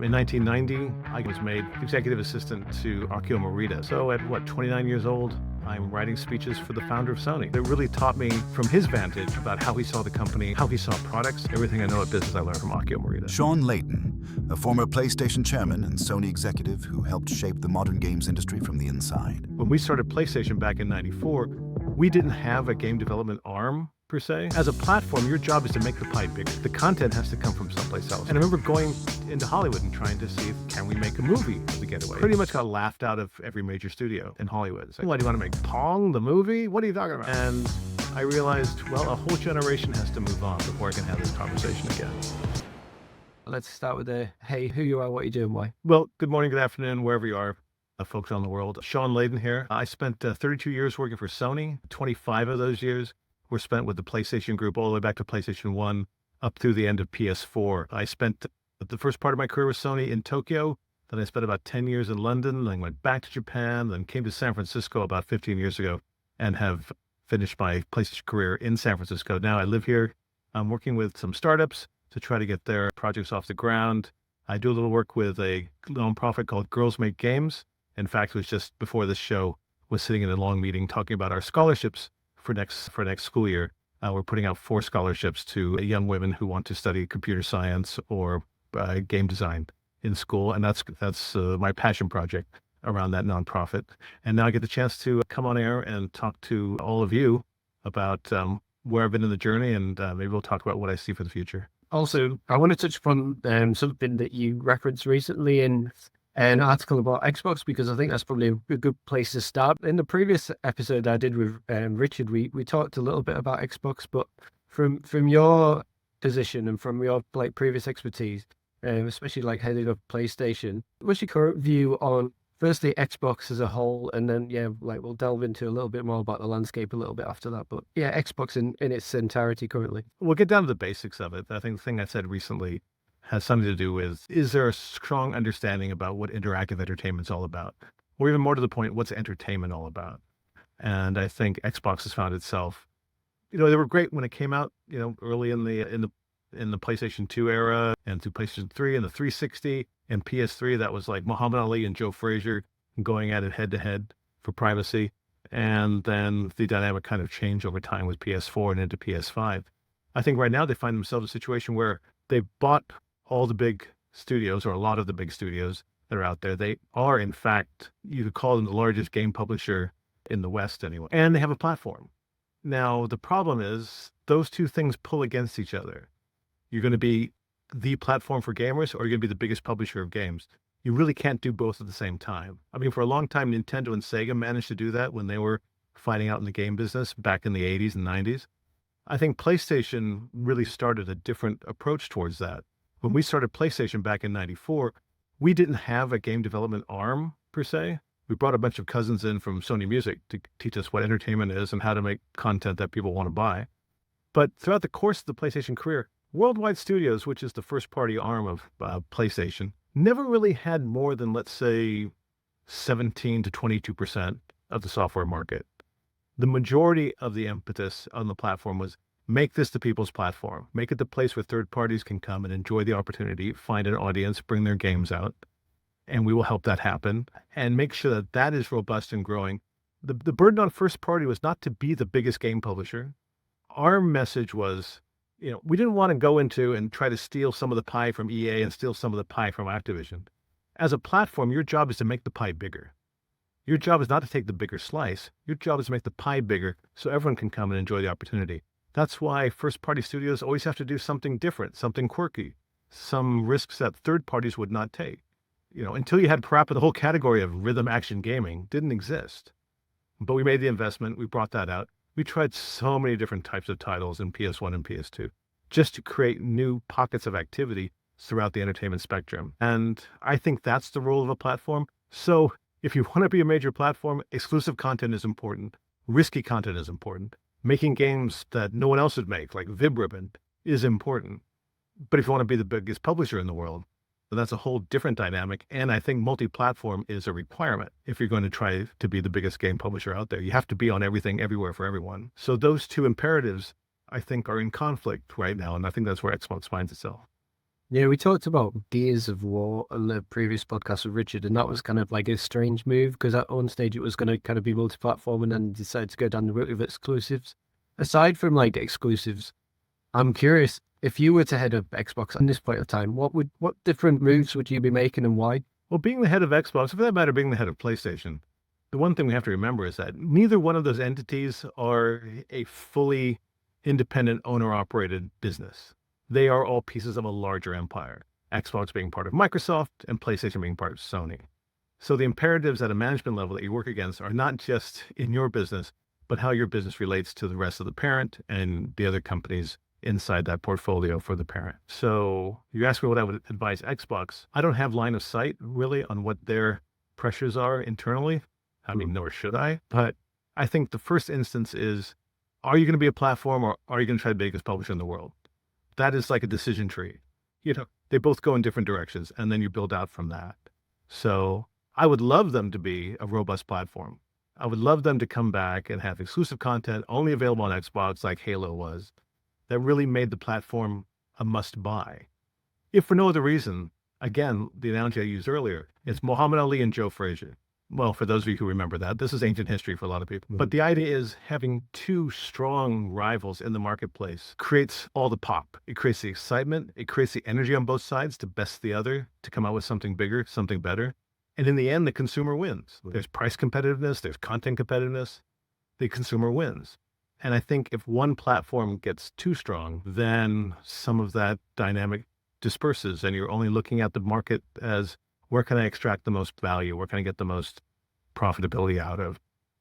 In 1990, I was made executive assistant to Akio Morita. So at 29 years old, I'm writing speeches for the founder of Sony. It really taught me from his vantage about how he saw the company, how he saw products. Everything I know at business I learned from Akio Morita. Shawn Layden, a former PlayStation chairman and Sony executive who helped shape the modern games industry from the inside. When we started PlayStation back in 94, we didn't have a game development arm per se. As a platform, your job is to make the pie bigger. The content has to come from someplace else. And I remember going into Hollywood and trying to see, can we make a movie of The Getaway? Pretty much got laughed out of every major studio in Hollywood. It's like, what, do you want to make Pong, the movie? What are you talking about? And I realized, well, a whole generation has to move on before I can have this conversation again. Let's start with hey, who you are, what you do, and why. Well, good morning, good afternoon, wherever you are. Folks around the world. Shawn Layden here. I spent 32 years working for Sony. 25 of those years were spent with the PlayStation Group all the way back to PlayStation 1 up through the end of PS4. I spent the first part of my career with Sony in Tokyo. Then I spent about 10 years in London. Then went back to Japan. Then came to San Francisco about 15 years ago and have finished my PlayStation career in San Francisco. Now I live here. I'm working with some startups to try to get their projects off the ground. I do a little work with a nonprofit called Girls Make Games. In fact, it was just before this show, was sitting in a long meeting talking about our scholarships for next school year. We're putting out 4 scholarships to young women who want to study computer science or game design in school. And that's my passion project around that nonprofit. And now I get the chance to come on air and talk to all of you about where I've been in the journey, and maybe we'll talk about what I see for the future. Also, I want to touch upon something that you referenced recently in an article about Xbox, because I think that's probably a good place to start. In the previous episode I did with Richard, we talked a little bit about Xbox, but from your position and from your previous expertise, especially heading up PlayStation, what's your current view on firstly Xbox as a whole, and then we'll delve into a little bit more about the landscape a little bit after that. But Xbox in its entirety currently. We'll get down to the basics of it. I think the thing I said recently has something to do with, is there a strong understanding about what interactive entertainment's all about? Or even more to the point, what's entertainment all about? And I think Xbox has found itself, they were great when it came out, early in the PlayStation 2 era, and through PlayStation 3 and the 360 and PS3, that was like Muhammad Ali and Joe Frazier going at it head to head for primacy. And then the dynamic kind of changed over time with PS4 and into PS5. I think right now they find themselves in a situation where they've bought all the big studios, or a lot of the big studios that are out there. They are, in fact, you could call them the largest game publisher in the West anyway. And they have a platform. Now, the problem is those two things pull against each other. You're going to be the platform for gamers, or you're going to be the biggest publisher of games. You really can't do both at the same time. I mean, for a long time, Nintendo and Sega managed to do that when they were fighting out in the game business back in the 80s and 90s. I think PlayStation really started a different approach towards that. When we started PlayStation back in 94, we didn't have a game development arm per se. We brought a bunch of cousins in from Sony Music to teach us what entertainment is and how to make content that people want to buy. But throughout the course of the PlayStation career, Worldwide Studios, which is the first party arm of PlayStation, never really had more than, let's say, 17 to 22% of the software market. The majority of the impetus on the platform was, make this the people's platform. Make it the place where third parties can come and enjoy the opportunity, find an audience, bring their games out, and we will help that happen and make sure that that is robust and growing. The burden on first party was not to be the biggest game publisher. Our message was, we didn't want to go into and try to steal some of the pie from EA and steal some of the pie from Activision. As a platform, your job is to make the pie bigger. Your job is not to take the bigger slice. Your job is to make the pie bigger so everyone can come and enjoy the opportunity. That's why first-party studios always have to do something different, something quirky, some risks that third parties would not take. Until you had PaRappa, the whole category of rhythm action gaming didn't exist. But we made the investment. We brought that out. We tried so many different types of titles in PS1 and PS2 just to create new pockets of activity throughout the entertainment spectrum. And I think that's the role of a platform. So if you want to be a major platform, exclusive content is important. Risky content is important. Making games that no one else would make, like VibRibbon, is important. But if you want to be the biggest publisher in the world, then that's a whole different dynamic. And I think multi-platform is a requirement if you're going to try to be the biggest game publisher out there. You have to be on everything, everywhere for everyone. So those two imperatives, I think, are in conflict right now. And I think that's where Xbox finds itself. Yeah, we talked about Gears of War on the previous podcast with Richard, and that was kind of like a strange move because at one stage it was going to kind of be multi-platform, and then decided to go down the route of exclusives. Aside from like exclusives, I'm curious if you were to head up Xbox at this point of time, what different moves would you be making and why? Well, being the head of Xbox, or for that matter, being the head of PlayStation, the one thing we have to remember is that neither one of those entities are a fully independent owner-operated business. They are all pieces of a larger empire, Xbox being part of Microsoft and PlayStation being part of Sony. So the imperatives at a management level that you work against are not just in your business, but how your business relates to the rest of the parent and the other companies inside that portfolio for the parent. So you asked me what I would advise Xbox. I don't have line of sight really on what their pressures are internally. I mean, nor should I. But I think the first instance is, are you going to be a platform or are you going to try to be the biggest publisher in the world? That is like a decision tree. They both go in different directions and then you build out from that. So I would love them to be a robust platform. I would love them to come back and have exclusive content only available on Xbox like Halo was. That really made the platform a must buy. If for no other reason, again, the analogy I used earlier, it's Muhammad Ali and Joe Frazier. Well, for those of you who remember that, this is ancient history for a lot of people. But the idea is having two strong rivals in the marketplace creates all the pop. It creates the excitement. It creates the energy on both sides to best the other, to come out with something bigger, something better. And in the end, the consumer wins. There's price competitiveness. There's content competitiveness. The consumer wins. And I think if one platform gets too strong, then some of that dynamic disperses and you're only looking at the market as where can I extract the most value? Where can I get the most profitability out of?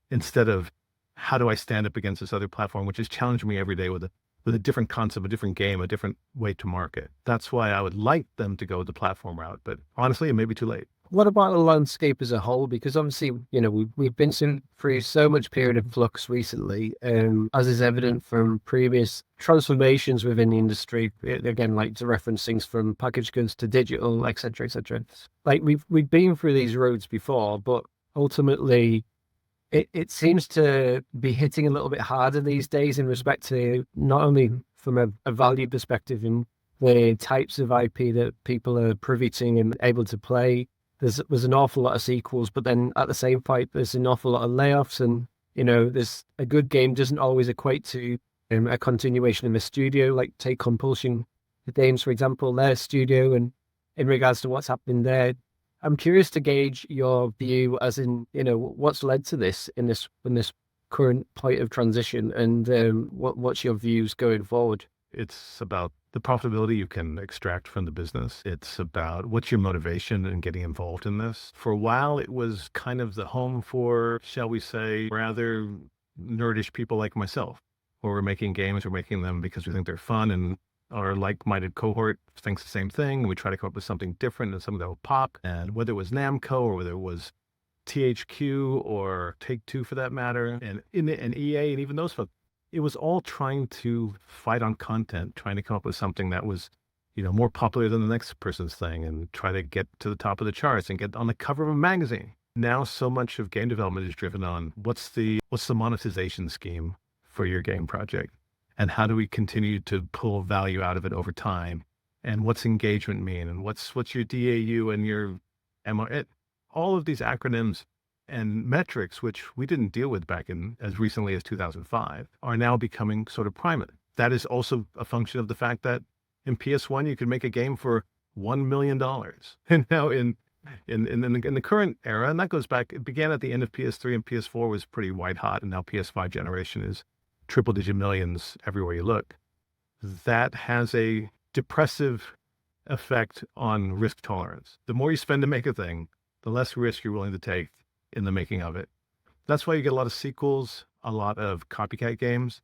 Instead of how do I stand up against this other platform, which is challenging me every day with a different concept, a different game, a different way to market. That's why I would like them to go the platform route. But honestly, it may be too late. What about the landscape as a whole? Because obviously, we've been through so much period of flux recently, as is evident from previous transformations within the industry. Again, like to reference things from packaged goods to digital, et cetera, et cetera. Like we've been through these roads before, but ultimately, it seems to be hitting a little bit harder these days in respect to not only from a value perspective in the types of IP that people are privy to and able to play. There's an awful lot of sequels, but then at the same point, there's an awful lot of layoffs, and there's a good game doesn't always equate to a continuation in the studio. Like take Compulsion Games, for example, their studio, and in regards to what's happening there, I'm curious to gauge your view, as in what's led to this in this current point of transition, and what's your views going forward. It's about the profitability you can extract from the business. It's about what's your motivation in getting involved in this. For a while, it was kind of the home for, shall we say, rather nerdish people like myself, where we're making games, we're making them because we think they're fun, and our like-minded cohort thinks the same thing. And we try to come up with something different and something that will pop. And whether it was Namco or whether it was THQ or Take-Two for that matter, and EA and even those folks, it was all trying to fight on content, trying to come up with something that was, more popular than the next person's thing and try to get to the top of the charts and get on the cover of a magazine. Now, so much of game development is driven on what's the monetization scheme for your game project and how do we continue to pull value out of it over time and what's engagement mean and what's your DAU and your MR, all of these acronyms and metrics, which we didn't deal with back in as recently as 2005, are now becoming sort of primal. That is also a function of the fact that in PS1, you could make a game for $1 million. And now in the current era, and that goes back, it began at the end of PS3 and PS4 was pretty white hot. And now PS5 generation is triple digit millions everywhere you look. That has a depressive effect on risk tolerance. The more you spend to make a thing, the less risk you're willing to take in the making of it. That's why you get a lot of sequels, a lot of copycat games,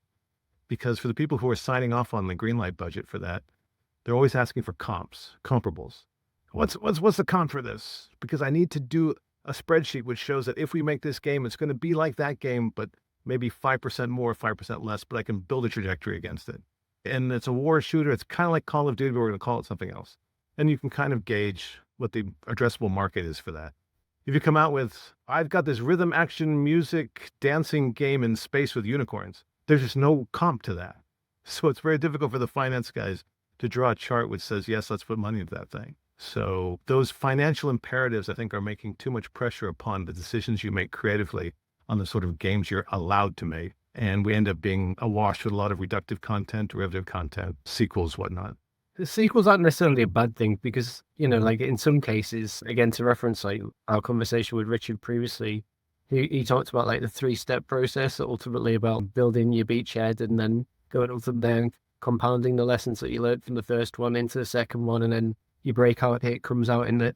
because for the people who are signing off on the greenlight budget for that, they're always asking for comparables. What's the comp for this? Because I need to do a spreadsheet which shows that if we make this game, it's going to be like that game, but maybe 5% more, 5% less, but I can build a trajectory against it. And it's a war shooter. It's kind of like Call of Duty, but we're going to call it something else. And you can kind of gauge what the addressable market is for that. If you come out with, I've got this rhythm action music dancing game in space with unicorns, there's just no comp to that. So it's very difficult for the finance guys to draw a chart which says, yes, let's put money into that thing. So those financial imperatives, I think, are making too much pressure upon the decisions you make creatively on the sort of games you're allowed to make. And we end up being awash with a lot of reductive content, derivative content, sequels, whatnot. The sequels aren't necessarily a bad thing because, like in some cases, again, to reference like our conversation with Richard previously, he talked about like the 3-step process, ultimately about building your beachhead and then going up from there, compounding the lessons that you learned from the first one into the second one, and then your breakout hit comes out in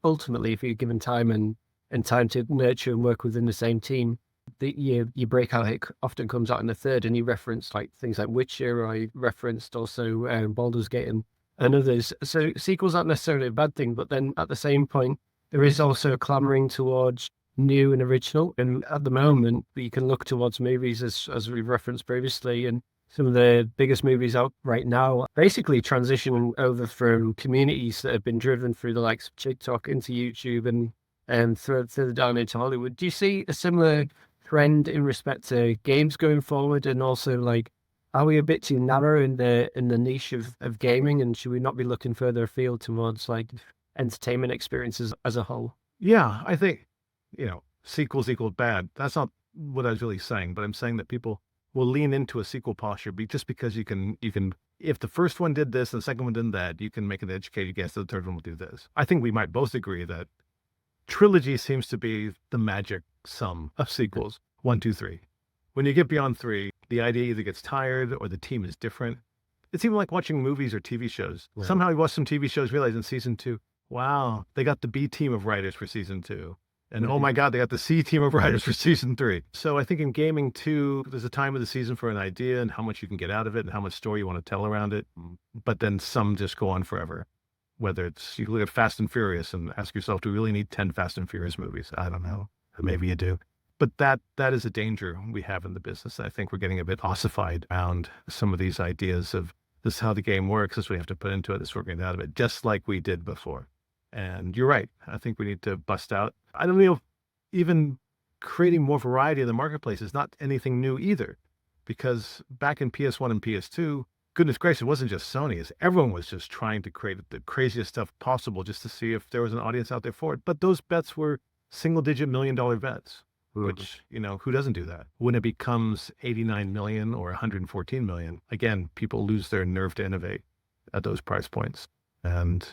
ultimately, if you're given time and time to nurture and work within the same team, your breakout hit often comes out in the third. And you referenced like things like Witcher, or I referenced also Baldur's Gate and others. So sequels aren't necessarily a bad thing, but then at the same point, there is also clamoring towards new and original. And at the moment, you can look towards movies as we've referenced previously, and some of the biggest movies out right now basically transitioning over from communities that have been driven through the likes of TikTok into YouTube and further down into Hollywood. Do you see a similar trend in respect to games going forward? And also, like, are we a bit too narrow in the niche of gaming, and should we not be looking further afield towards like entertainment experiences as a whole? Yeah, I think, sequels equal bad. That's not what I was really saying, but I'm saying that people will lean into a sequel posture just because you can, if the first one did this and the second one did that, you can make an educated guess that the third one will do this. I think we might both agree that trilogy seems to be the magic sum of sequels. 1, 2, 3. When you get beyond 3, the idea either gets tired or the team is different. It's even like watching movies or TV shows. Right. Somehow you watch some TV shows, realize in season 2, wow, they got the B team of writers for season 2. And oh my God, they got the C team of writers for season 3. So I think in gaming too, there's a time of the season for an idea and how much you can get out of it and how much story you want to tell around it. But then some just go on forever. Whether it's, you look at Fast and Furious and ask yourself, do we really need 10 Fast and Furious movies? I don't know. Maybe you do. But that is a danger we have in the business. I think we're getting a bit ossified around some of these ideas of this is how the game works, this is what we have to put into it, this is what we're getting out of it, just like we did before. And you're right. I think we need to bust out. I don't know if even creating more variety in the marketplace is not anything new either, because back in PS1 and PS2, goodness gracious, it wasn't just Sony. Everyone was just trying to create the craziest stuff possible just to see if there was an audience out there for it. But those bets were single-digit $1 million bets, which, who doesn't do that? When it becomes 89 million or 114 million, again, people lose their nerve to innovate at those price points. And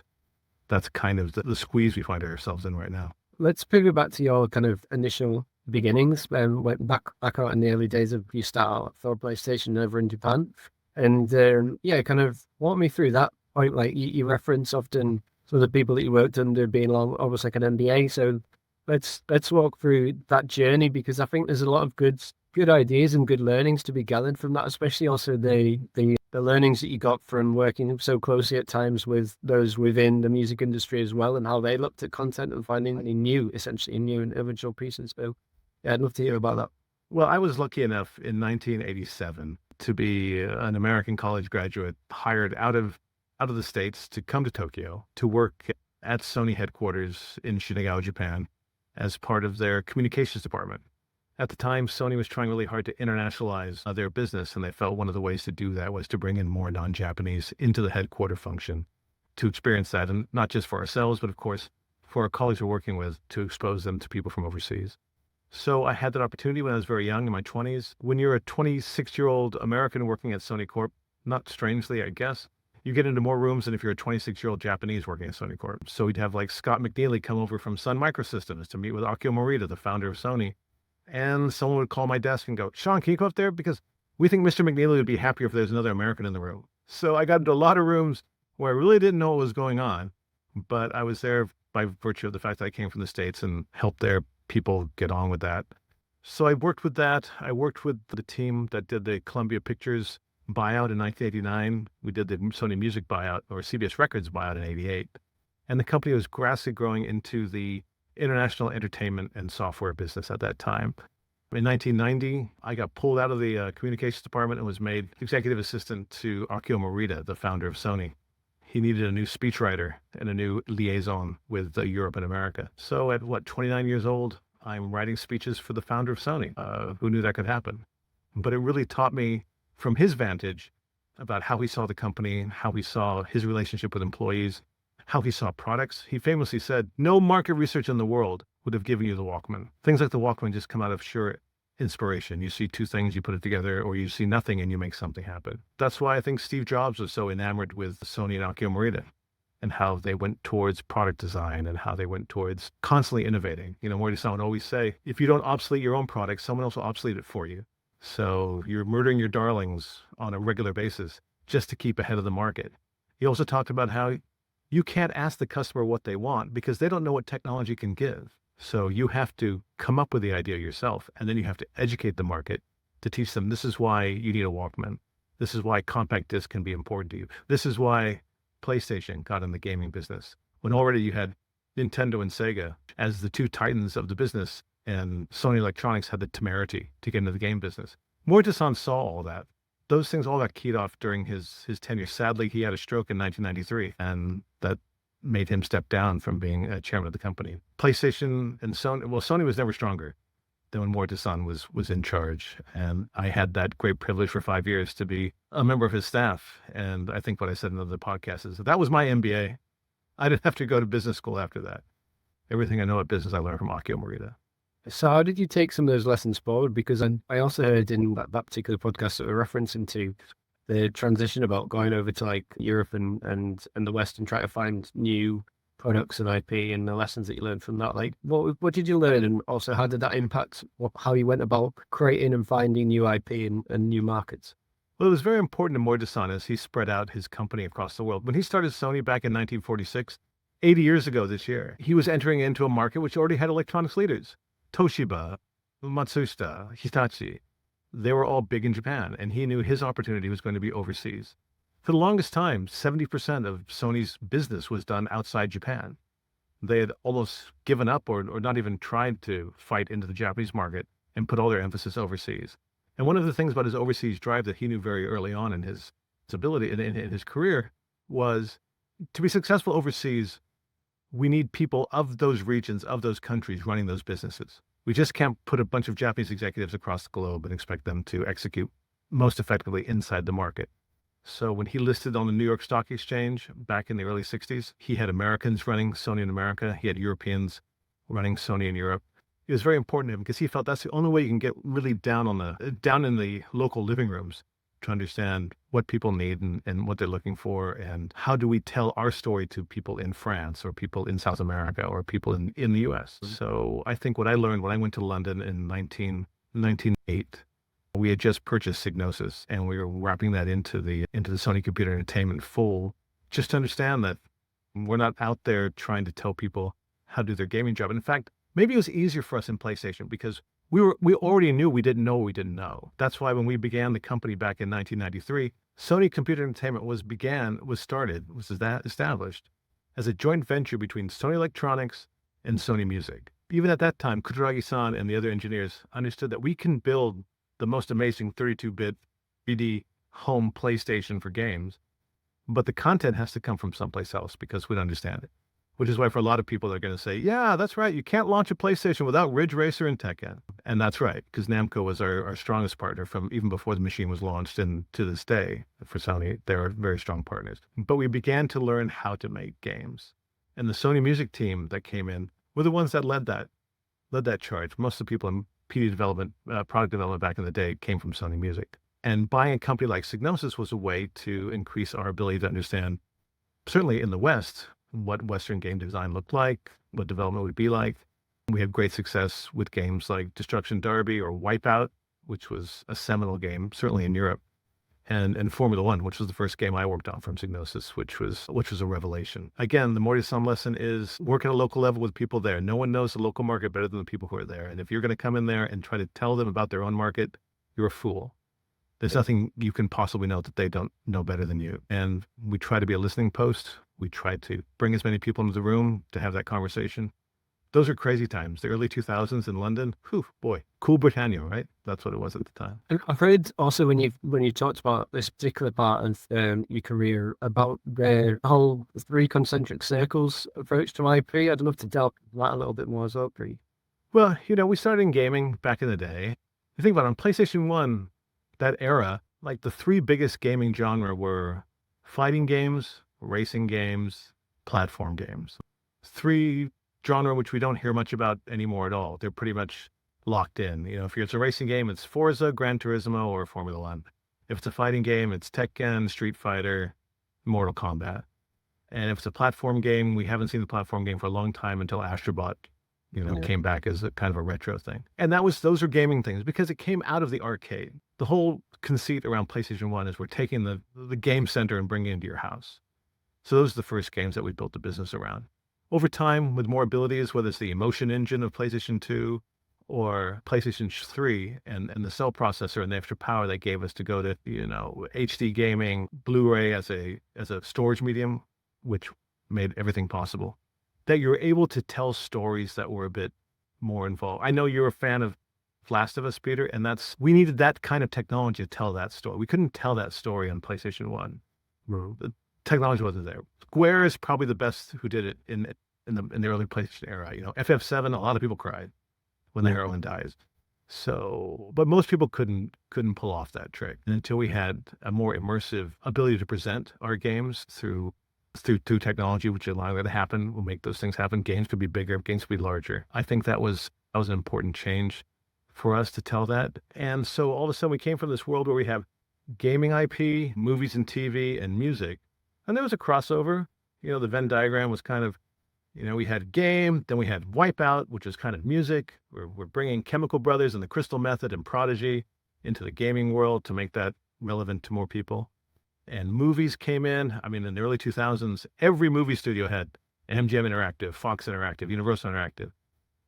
that's kind of the squeeze we find ourselves in right now. Let's pivot back to your kind of initial beginnings, went back out in the early days of you start out for PlayStation over in Japan. And kind of walk me through that point. Like you reference often some of the people that you worked under being almost like an MBA. So let's walk through that journey, because I think there's a lot of good ideas and good learnings to be gathered from that, especially also the learnings that you got from working so closely at times with those within the music industry as well, and how they looked at content and finding essentially new and original pieces. So yeah, I'd love to hear about that. Well, I was lucky enough in 1987 to be an American college graduate hired out of the States to come to Tokyo to work at Sony headquarters in Shinagawa, Japan, as part of their communications department. At the time, Sony was trying really hard to internationalize their business, and they felt one of the ways to do that was to bring in more non-Japanese into the headquarter function to experience that, and not just for ourselves, but of course, for our colleagues we're working with, to expose them to people from overseas. So I had that opportunity when I was very young, in my 20s. When you're a 26-year-old American working at Sony Corp, not strangely, I guess, you get into more rooms than if you're a 26-year-old Japanese working at Sony Corp. So we'd have like Scott McNeely come over from Sun Microsystems to meet with Akio Morita, the founder of Sony. And someone would call my desk and go, Shawn, can you go up there? Because we think Mr. McNeely would be happier if there's another American in the room. So I got into a lot of rooms where I really didn't know what was going on, but I was there by virtue of the fact that I came from the States and helped their people get on with that. So I worked with that. I worked with the team that did the Columbia Pictures buyout in 1989. We did the Sony Music buyout, or CBS Records buyout, in 88. And the company was gradually growing into the international entertainment and software business at that time. In 1990, I got pulled out of the communications department and was made executive assistant to Akio Morita, the founder of Sony. He needed a new speechwriter and a new liaison with Europe and America. So at 29 years old, I'm writing speeches for the founder of Sony. Who knew that could happen? But it really taught me, from his vantage, about how he saw the company, how he saw his relationship with employees, how he saw products. He famously said, no market research in the world would have given you the Walkman. Things like the Walkman just come out of sheer inspiration. You see two things, you put it together, or you see nothing and you make something happen. That's why I think Steve Jobs was so enamored with Sony and Akio Morita, and how they went towards product design and how they went towards constantly innovating. Morita-san would always say, if you don't obsolete your own product, someone else will obsolete it for you. So you're murdering your darlings on a regular basis just to keep ahead of the market. He also talked about how you can't ask the customer what they want because they don't know what technology can give. So you have to come up with the idea yourself, and then you have to educate the market to teach them, this is why you need a Walkman. This is why compact disc can be important to you. This is why PlayStation got in the gaming business, when already you had Nintendo and Sega as the two titans of the business, and Sony Electronics had the temerity to get into the game business. Morita-san saw all that. Those things all got keyed off during his tenure. Sadly, he had a stroke in 1993, and that made him step down from being chairman of the company. PlayStation and Sony, well, Sony was never stronger than when Morita-san was in charge. And I had that great privilege for 5 years to be a member of his staff. And I think what I said in the podcast is that was my MBA. I didn't have to go to business school after that. Everything I know about business, I learned from Akio Morita. So how did you take some of those lessons forward? Because I also heard in that particular podcast that we're referencing to the transition about going over to like Europe and the West and trying to find new products and IP, and the lessons that you learned from that. Like, what did you learn, and also how did that impact how you went about creating and finding new IP and new markets? Well, it was very important to Morita-san as he spread out his company across the world. When he started Sony back in 1946, 80 years ago this year, he was entering into a market which already had electronics leaders. Toshiba, Matsushita, Hitachi. They were all big in Japan, and he knew his opportunity was going to be overseas. For the longest time, 70% of Sony's business was done outside Japan. They had almost given up or not even tried to fight into the Japanese market and put all their emphasis overseas. And one of the things about his overseas drive that he knew very early on in his ability, in his career, was to be successful overseas, we need people of those regions, of those countries running those businesses. We just can't put a bunch of Japanese executives across the globe and expect them to execute most effectively inside the market. So when he listed on the New York Stock Exchange back in the early 60s, he had Americans running Sony in America. He had Europeans running Sony in Europe. It was very important to him because he felt that's the only way you can get really down in the local living rooms to understand what people need and what they're looking for, and how do we tell our story to people in France or people in South America or people in the US. So I think what I learned when I went to London in 1908, we had just purchased Psygnosis, and we were wrapping that into the Sony Computer Entertainment full, just to understand that we're not out there trying to tell people how to do their gaming job. And in fact, maybe it was easier for us in PlayStation because we already knew we didn't know what we didn't know. That's why when we began the company back in 1993, Sony Computer Entertainment was established as a joint venture between Sony Electronics and Sony Music. Even at that time, Kutaragi-san and the other engineers understood that we can build the most amazing 32-bit 3D home PlayStation for games, but the content has to come from someplace else because we don't understand it. Which is why for a lot of people, they're going to say, yeah, that's right. You can't launch a PlayStation without Ridge Racer and Tekken. And that's right, because Namco was our strongest partner from even before the machine was launched. And to this day, for Sony, they're very strong partners. But we began to learn how to make games. And the Sony Music team that came in were the ones that led that charge. Most of the people in PD development, product development back in the day came from Sony Music. And buying a company like Psygnosis was a way to increase our ability to understand, certainly in the West, what Western game design looked like, what development would be like. We had great success with games like Destruction Derby or Wipeout, which was a seminal game, certainly in Europe, and Formula One, which was the first game I worked on from Psygnosis, which was a revelation. Again, the Morita-san lesson is work at a local level with people there. No one knows the local market better than the people who are there. And if you're going to come in there and try to tell them about their own market, you're a fool. There's nothing you can possibly know that they don't know better than you. And we try to be a listening post. We try to bring as many people into the room to have that conversation. Those are crazy times. The early 2000s in London, whew, boy, cool Britannia, right? That's what it was at the time. And I've heard also when you talked about this particular part of your career about the whole 3 concentric circles approach to IP. I'd love to delve into that a little bit more as well, Pri. Well, we started in gaming back in the day. You think about it, on PlayStation 1, that era, like the three biggest gaming genre were fighting games, racing games, platform games. Three genre which we don't hear much about anymore at all. They're pretty much locked in. If it's a racing game, it's Forza, Gran Turismo, or Formula One. If it's a fighting game, it's Tekken, Street Fighter, Mortal Kombat. And if it's a platform game, we haven't seen the platform game for a long time until Astrobot, came back as a kind of a retro thing. And those are gaming things because it came out of the arcade. The whole conceit around PlayStation 1 is we're taking the game center and bringing it into your house. So those are the first games that we built the business around. Over time, with more abilities, whether it's the emotion engine of PlayStation 2 or PlayStation 3 and the cell processor and the extra power they gave us to go to, HD gaming, Blu-ray as a storage medium, which made everything possible, that you're able to tell stories that were a bit more involved. I know you're a fan of Last of Us, Peter, and we needed that kind of technology to tell that story. We couldn't tell that story on PlayStation 1. The technology wasn't there. Square is probably the best who did it in the early PlayStation era. FF7, a lot of people cried when the heroine dies. So, but most people couldn't pull off that trick. And until we had a more immersive ability to present our games through technology, which allowed that to happen, will make those things happen. Games could be bigger, games could be larger. I think that was an important change for us to tell that. And so all of a sudden we came from this world where we have gaming IP, movies and TV, and music. And there was a crossover. The Venn diagram was kind of, we had game, then we had Wipeout, which is kind of music. We're bringing Chemical Brothers and the Crystal Method and Prodigy into the gaming world to make that relevant to more people. And movies came in. In the early 2000s, every movie studio had MGM Interactive, Fox Interactive, Universal Interactive.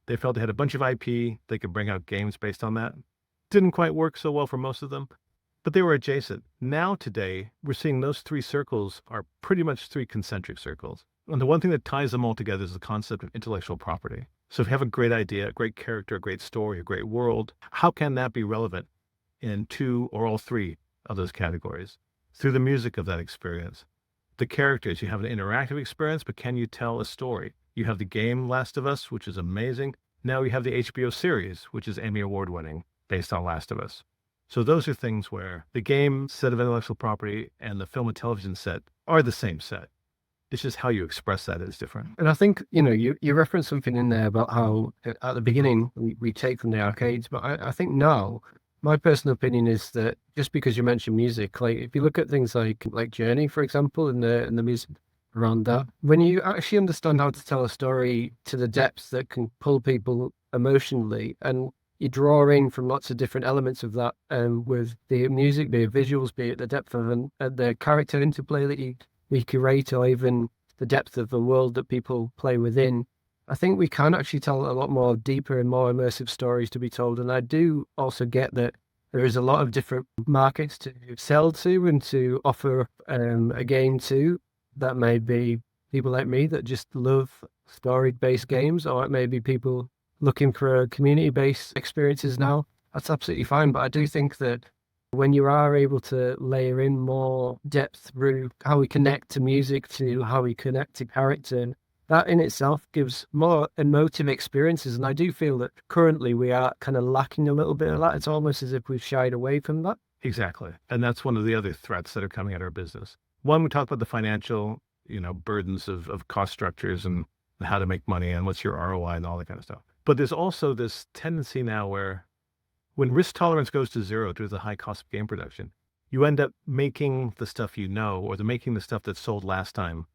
They felt they had a bunch of IP. They could bring out games based on that. Didn't quite work so well for most of them, but they were adjacent. Now today, we're seeing those three circles are pretty much three concentric circles. And the one thing that ties them all together is the concept of intellectual property. So if you have a great idea, a great character, a great story, a great world, how can that be relevant in two or all three of those categories? Through the music of that experience. The characters, you have an interactive experience, but can you tell a story? You have the game Last of Us, which is amazing. Now you have the HBO series, which is Emmy Award winning, based on Last of Us. So those are things where the game set of intellectual property and the film and television set are the same set. It's just how you express that is different. And I think, you referenced something in there about how at the beginning we take from the arcades, but I think now, my personal opinion is that just because you mentioned music, like if you look at things like Journey, for example, and the music around that, when you actually understand how to tell a story to the depths that can pull people emotionally, and you draw in from lots of different elements of that, with the music, be it visuals, be it the depth of the character interplay that you curate, or even the depth of the world that people play within, I think we can actually tell a lot more deeper and more immersive stories to be told. And I do also get that there is a lot of different markets to sell to and to offer a game to. That may be people like me that just love story-based games, or it may be people looking for community-based experiences now. That's absolutely fine. But I do think that when you are able to layer in more depth through how we connect to music, to how we connect to character, that in itself gives more emotive experiences. And I do feel that currently we are kind of lacking a little bit of that. It's almost as if we've shied away from that. Exactly. And that's one of the other threats that are coming at our business. One, we talk about the financial, burdens of cost structures and how to make money and what's your ROI and all that kind of stuff. But there's also this tendency now where when risk tolerance goes to zero due to the high cost of game production, you end up making the stuff or making the stuff that sold last time,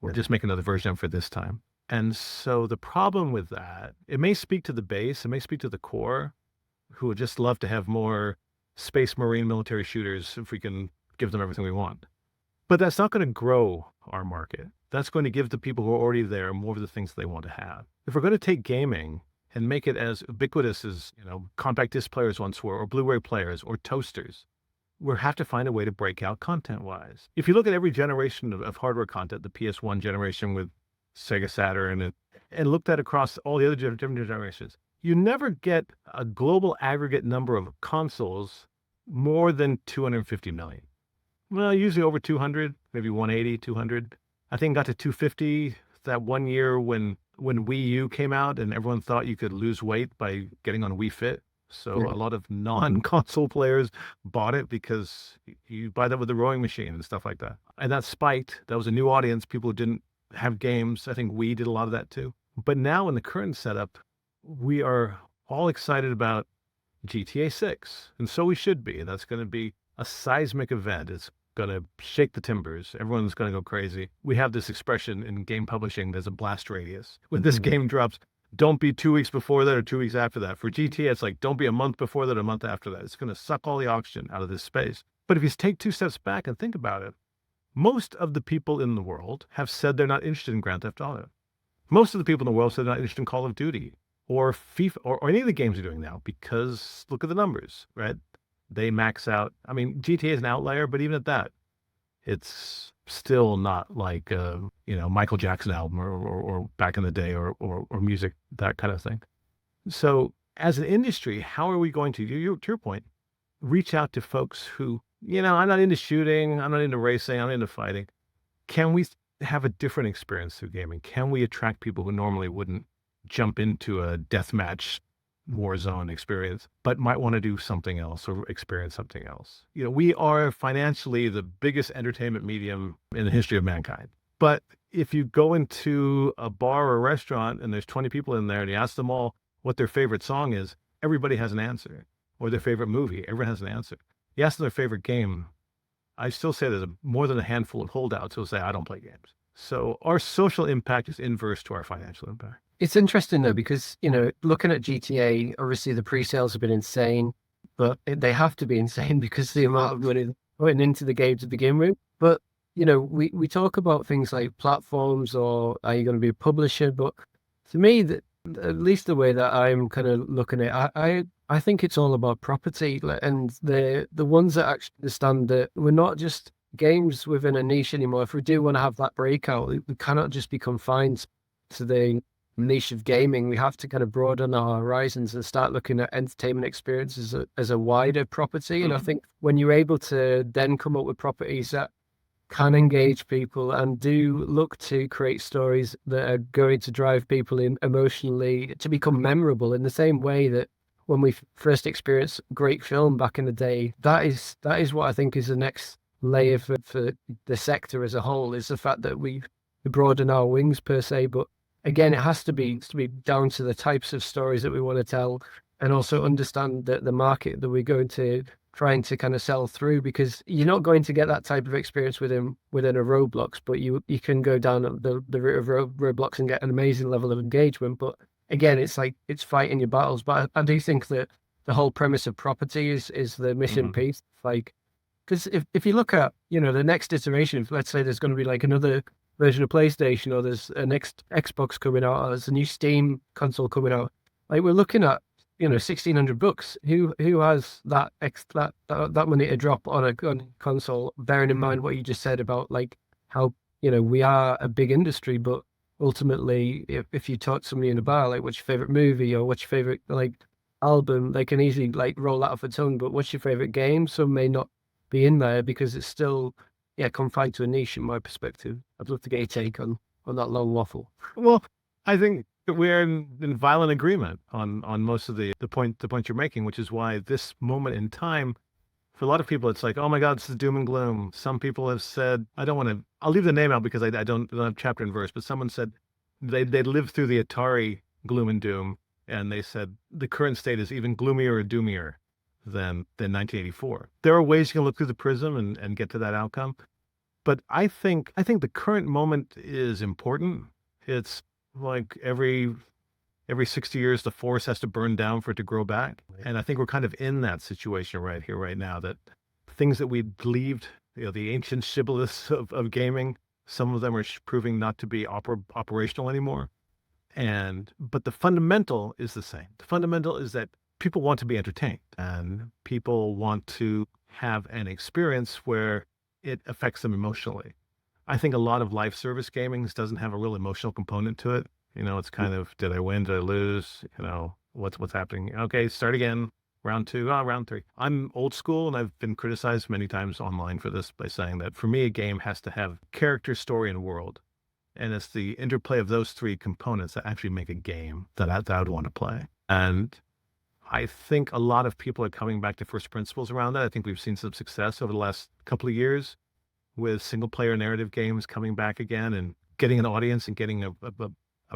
or just make another version for this time. And so the problem with that, it may speak to the base, it may speak to the core, who would just love to have more space marine military shooters if we can give them everything we want. But that's not going to grow our market. That's going to give the people who are already there more of the things they want to have. If we're going to take gaming and make it as ubiquitous as, compact disc players once were, or Blu-ray players, or toasters, we'll have to find a way to break out content-wise. If you look at every generation of hardware content, the PS1 generation with Sega Saturn, and looked at across all the other different generations, you never get a global aggregate number of consoles more than 250 million. Well, usually over 200, maybe 180, 200. I think it got to 250 that one year when Wii U came out and everyone thought you could lose weight by getting on Wii Fit. So a lot of non-console players bought it because you buy that with the rowing machine and stuff like that. And that spiked. That was a new audience, people who didn't have games. I think we did a lot of that too. But now in the current setup, we are all excited about GTA 6. And so we should be. That's going to be a seismic event. It's going to shake the timbers. Everyone's going to go crazy. We have this expression in game publishing, there's a blast radius. When this game drops, don't be 2 weeks before that or 2 weeks after that. For GTA, it's like, don't be a month before that or a month after that. It's going to suck all the oxygen out of this space. But if you take 2 steps back and think about it, most of the people in the world have said they're not interested in Grand Theft Auto. Most of the people in the world said they're not interested in Call of Duty or FIFA or any of the games they're doing now, because look at the numbers, right? They max out. I mean, GTA is an outlier, but even at that, it's still not like Michael Jackson album or back in the day or music, that kind of thing. So as an industry, how are we going to your point, reach out to folks who, I'm not into shooting, I'm not into racing, I'm not into fighting. Can we have a different experience through gaming? Can we attract people who normally wouldn't jump into a deathmatch Warzone experience, but might want to do something else or experience something else? We are financially the biggest entertainment medium in the history of mankind. But if you go into a bar or a restaurant and there's 20 people in there and you ask them all what their favorite song is, everybody has an answer. Or their favorite movie, everyone has an answer. You ask them their favorite game, I still say there's more than a handful of holdouts who'll say, I don't play games. So our social impact is inverse to our financial impact. It's interesting though, because, looking at GTA, obviously the pre-sales have been insane, but they have to be insane because the amount of money putting into the game to begin with. But, we talk about things like platforms or are you going to be a publisher? But to me, at least the way that I'm kind of looking at it, I think it's all about property, and the ones that actually understand that we're not just games within a niche anymore. If we do want to have that breakout, we cannot just be confined to the niche of gaming. We have to kind of broaden our horizons and start looking at entertainment experiences as a wider property. And I think when you're able to then come up with properties that can engage people and do look to create stories that are going to drive people in emotionally to become memorable in the same way that when we first experienced great film back in the day, that is what I think is the next layer for the sector as a whole, is the fact that we broaden our wings per se. But again, it has to be down to the types of stories that we want to tell, and also understand that the market that we're going to trying to kind of sell through, because you're not going to get that type of experience within a Roblox, but you can go down the route of Roblox and get an amazing level of engagement. But again, it's like it's fighting your battles. But I do think that the whole premise of property is the missing piece. Like, because if you look at the next iteration, if let's say there's going to be like another version of PlayStation, or there's a next Xbox coming out, or there's a new Steam console coming out, like we're looking at $1,600. Who has that money to drop on a console? Bearing in mind what you just said about like how we are a big industry, but ultimately, if you talk to somebody in a bar, like what's your favorite movie or what's your favorite like album, they can easily like roll that off a tongue. But what's your favorite game? Some may not be in there because it's still confined to a niche in my perspective. I'd love to get your take on that long waffle. Well, I think we're in violent agreement on most of the point you're making, which is why this moment in time, for a lot of people, it's like, oh my God, this is doom and gloom. Some people have said, I'll leave the name out because I don't have chapter and verse, but someone said they lived through the Atari gloom and doom, and they said the current state is even gloomier or doomier than 1984. There are ways you can look through the prism and get to that outcome. But I think the current moment is important. It's like every 60 years, the forest has to burn down for it to grow back. And I think we're kind of in that situation right here, right now, that things that we believed, the ancient shibboleths of gaming, some of them are proving not to be operational anymore. But the fundamental is the same. The fundamental is that people want to be entertained, and people want to have an experience where it affects them emotionally. I think a lot of live service gaming doesn't have a real emotional component to it. It's kind of, did I win? Did I lose? What's happening? Okay, start again. Round 2, round 3. I'm old school, and I've been criticized many times online for this by saying that for me, a game has to have character, story, and world. And it's the interplay of those 3 components that actually make a game that I would want to play. And I think a lot of people are coming back to first principles around that. I think we've seen some success over the last couple of years with single player narrative games coming back again and getting an audience and getting a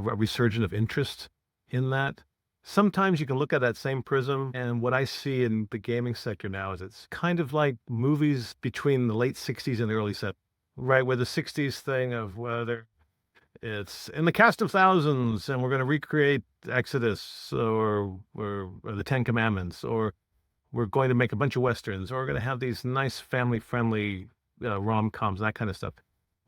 resurgence of interest in that. Sometimes you can look at that same prism, and what I see in the gaming sector now is it's kind of like movies between the late 60s and the early 70s, right? Where the 60s thing of whether it's in the cast of thousands and we're going to recreate Exodus or the Ten Commandments, or we're going to make a bunch of Westerns, or we're going to have these nice family-friendly rom-coms, that kind of stuff,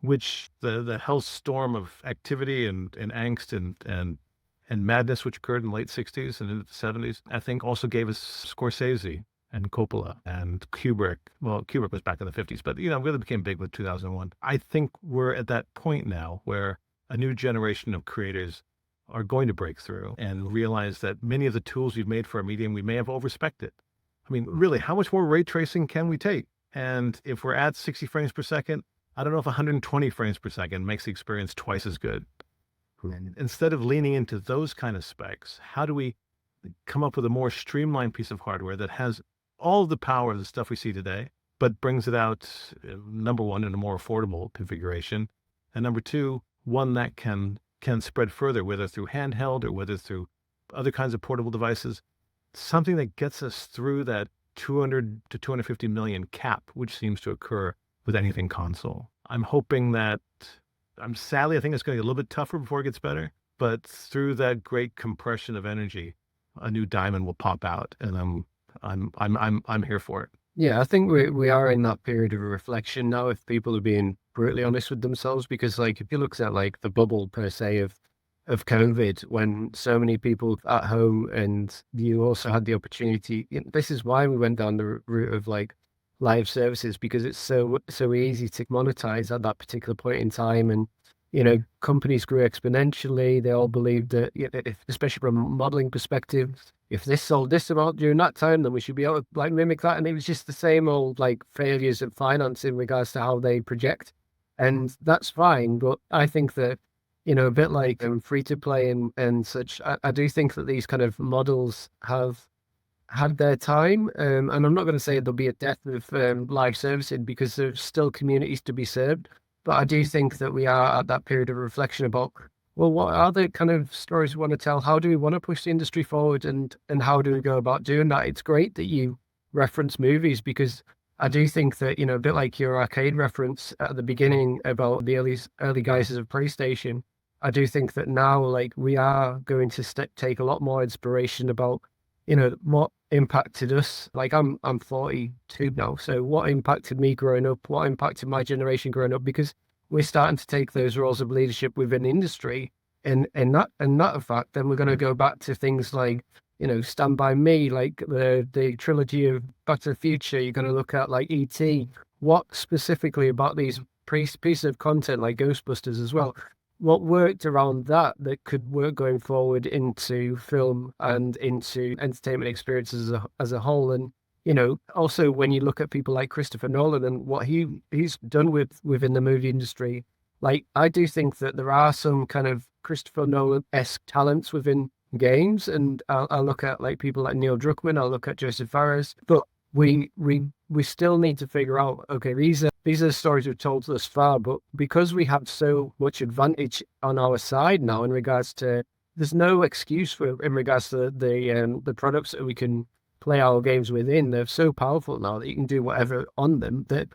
which the hellstorm of activity and angst and madness which occurred in the late 60s and into the 70s, I think also gave us Scorsese and Coppola and Kubrick. Well, Kubrick was back in the 50s, but, really became big with 2001. I think we're at that point now where a new generation of creators are going to break through and realize that many of the tools we've made for our medium, we may have overspec'd. I mean, really, how much more ray tracing can we take? And if we're at 60 frames per second, I don't know if 120 frames per second makes the experience twice as good. Instead of leaning into those kind of specs, how do we come up with a more streamlined piece of hardware that has all of the power of the stuff we see today, but brings it out, number one, in a more affordable configuration, and number two, one that can spread further, whether through handheld or whether through other kinds of portable devices, something that gets us through that 200 to 250 million cap, which seems to occur with anything console. I'm hoping that, sadly, I think it's going to get a little bit tougher before it gets better, but through that great compression of energy, a new diamond will pop out, and I'm here for it. Yeah, I think we are in that period of reflection now, if people are being brutally honest with themselves, because if you look at the bubble per se of COVID, when so many people at home, and you also had the opportunity, this is why we went down the route of live services, because it's so easy to monetize at that particular point in time. And companies grew exponentially. They all believed that, especially from a modeling perspective, if this sold this amount during that time, then we should be able to mimic that. And it was just the same old failures of finance in regards to how they project. And that's fine. But I think that, a bit like free to play and such, I do think that these kind of models have had their time. And I'm not going to say there'll be a death of live servicing, because there's still communities to be served. But I do think that we are at that period of reflection about, well, what are the kind of stories we want to tell? How do we want to push the industry forward, and how do we go about doing that? It's great that you reference movies, because I do think that, a bit like your arcade reference at the beginning about the early guises of PlayStation, I do think that now, we are going to take a lot more inspiration about, what impacted us. I'm 42 now, so what impacted me growing up, what impacted my generation growing up, because we're starting to take those roles of leadership within the industry, and that fact, then we're going to go back to things like, Stand By Me, the trilogy of Back to the Future. You're going to look at E.T. What specifically about these pieces of content like Ghostbusters as well, what worked around that could work going forward into film and into entertainment experiences as a whole. And, also when you look at people like Christopher Nolan and what he's done within the movie industry, I do think that there are some kind of Christopher Nolan-esque talents within games. And I'll look at people like Neil Druckmann, I'll look at Joseph Fares, but we still need to figure out, okay, these are the stories we've told thus far, but because we have so much advantage on our side now in regards to, there's no excuse in regards to the products that we can play our games within. They're so powerful now that you can do whatever on them, that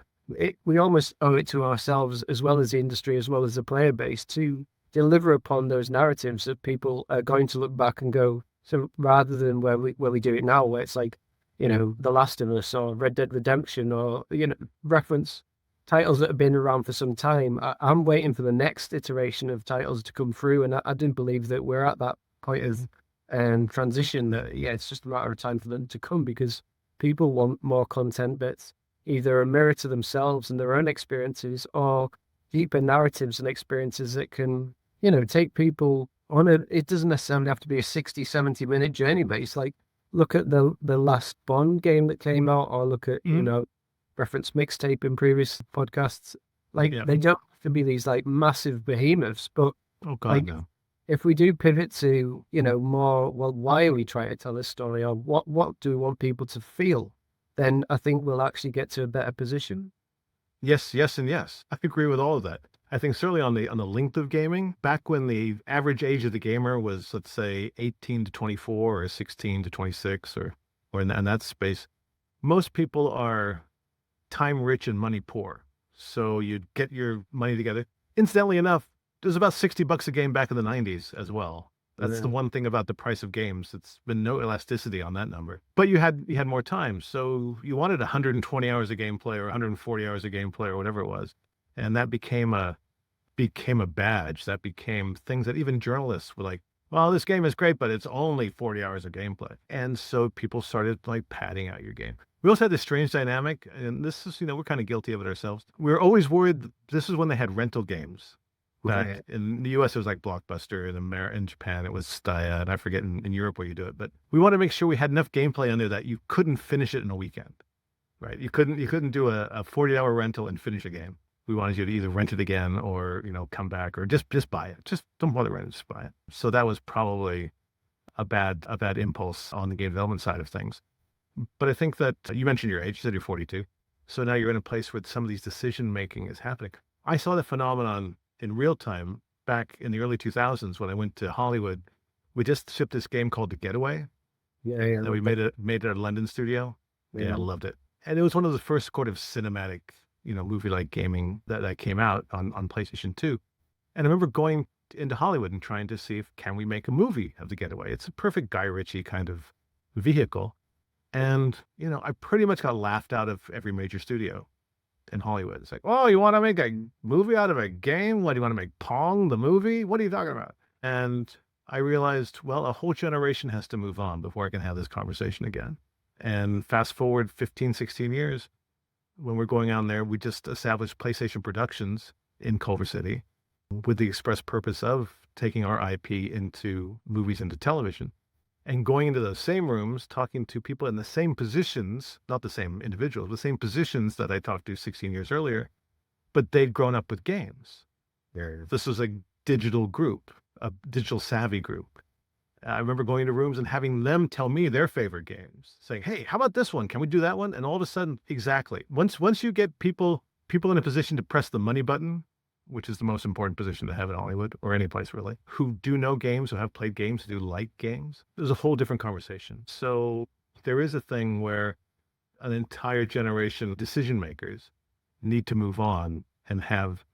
we almost owe it to ourselves, as well as the industry, as well as the player base, to deliver upon those narratives that people are going to look back and go, so rather than where we do it now, where it's The Last of Us or Red Dead Redemption, or, reference titles that have been around for some time. I'm waiting for the next iteration of titles to come through, and I didn't believe that we're at that point of transition, that, it's just a matter of time for them to come, because people want more content that's either a mirror to themselves and their own experiences, or deeper narratives and experiences that can, take people on it doesn't necessarily have to be a 60-70 minute journey, but it's look at the last Bond game that came out, or look at, reference mixtape in previous podcasts. They don't have to be these massive behemoths, but Oh God, no. if we do pivot to, more, well, why are we trying to tell this story, or what do we want people to feel, then I think we'll actually get to a better position. Yes, yes, and yes. I agree with all of that. I think certainly on the length of gaming, back when the average age of the gamer was, let's say, 18 to 24 or 16 to 26 or in that space, most people are time rich and money poor. So you'd get your money together. Incidentally enough, there's about $60 a game back in the 90s as well. That's the one thing about the price of games. It's been no elasticity on that number. But you had more time. So you wanted 120 hours of gameplay or 140 hours of gameplay or whatever it was. And that became a badge. That became things that even journalists were like, well, this game is great, but it's only 40 hours of gameplay. And so people started like padding out your game. We also had this strange dynamic, and this is, we're kind of guilty of it ourselves. We were always worried. This is when they had rental games. Back in the US, it was like Blockbuster. In Japan, it was Staya, and I forget in Europe where you do it. But we want to make sure we had enough gameplay on there that you couldn't finish it in a weekend, right? You couldn't do a 40-hour rental and finish a game. We wanted you to either rent it again or come back or just buy it. Just don't bother renting, just buy it. So that was probably a bad impulse on the game development side of things. But I think that you mentioned your age. You said you're 42. So now you're in a place where some of these decision making is happening. I saw the phenomenon in real time back in the early 2000s when I went to Hollywood. We just shipped this game called The Getaway. Yeah. That we made it at a London studio. Yeah, I loved it. And it was one of the first sort of cinematic, movie-like gaming that came out on PlayStation 2. And I remember going into Hollywood and trying to see can we make a movie of The Getaway. It's a perfect Guy Ritchie kind of vehicle. And, I pretty much got laughed out of every major studio in Hollywood. It's like, oh, you want to make a movie out of a game? What, do you want to make Pong the movie? What are you talking about? And I realized, well, a whole generation has to move on before I can have this conversation again. And fast forward 15, 16 years, when we're going on there, we just established PlayStation Productions in Culver City with the express purpose of taking our IP into movies, into television. And going into those same rooms, talking to people in the same positions, not the same individuals, the same positions that I talked to 16 years earlier, but they'd grown up with games. This was a digital group, a digital savvy group. I remember going into rooms and having them tell me their favorite games, saying, hey, how about this one? Can we do that one? And all of a sudden, exactly. Once you get people in a position to press the money button, which is the most important position to have in Hollywood or any place really, who do know games, who have played games, who do like games, there's a whole different conversation. So there is a thing where an entire generation of decision makers need to move on and have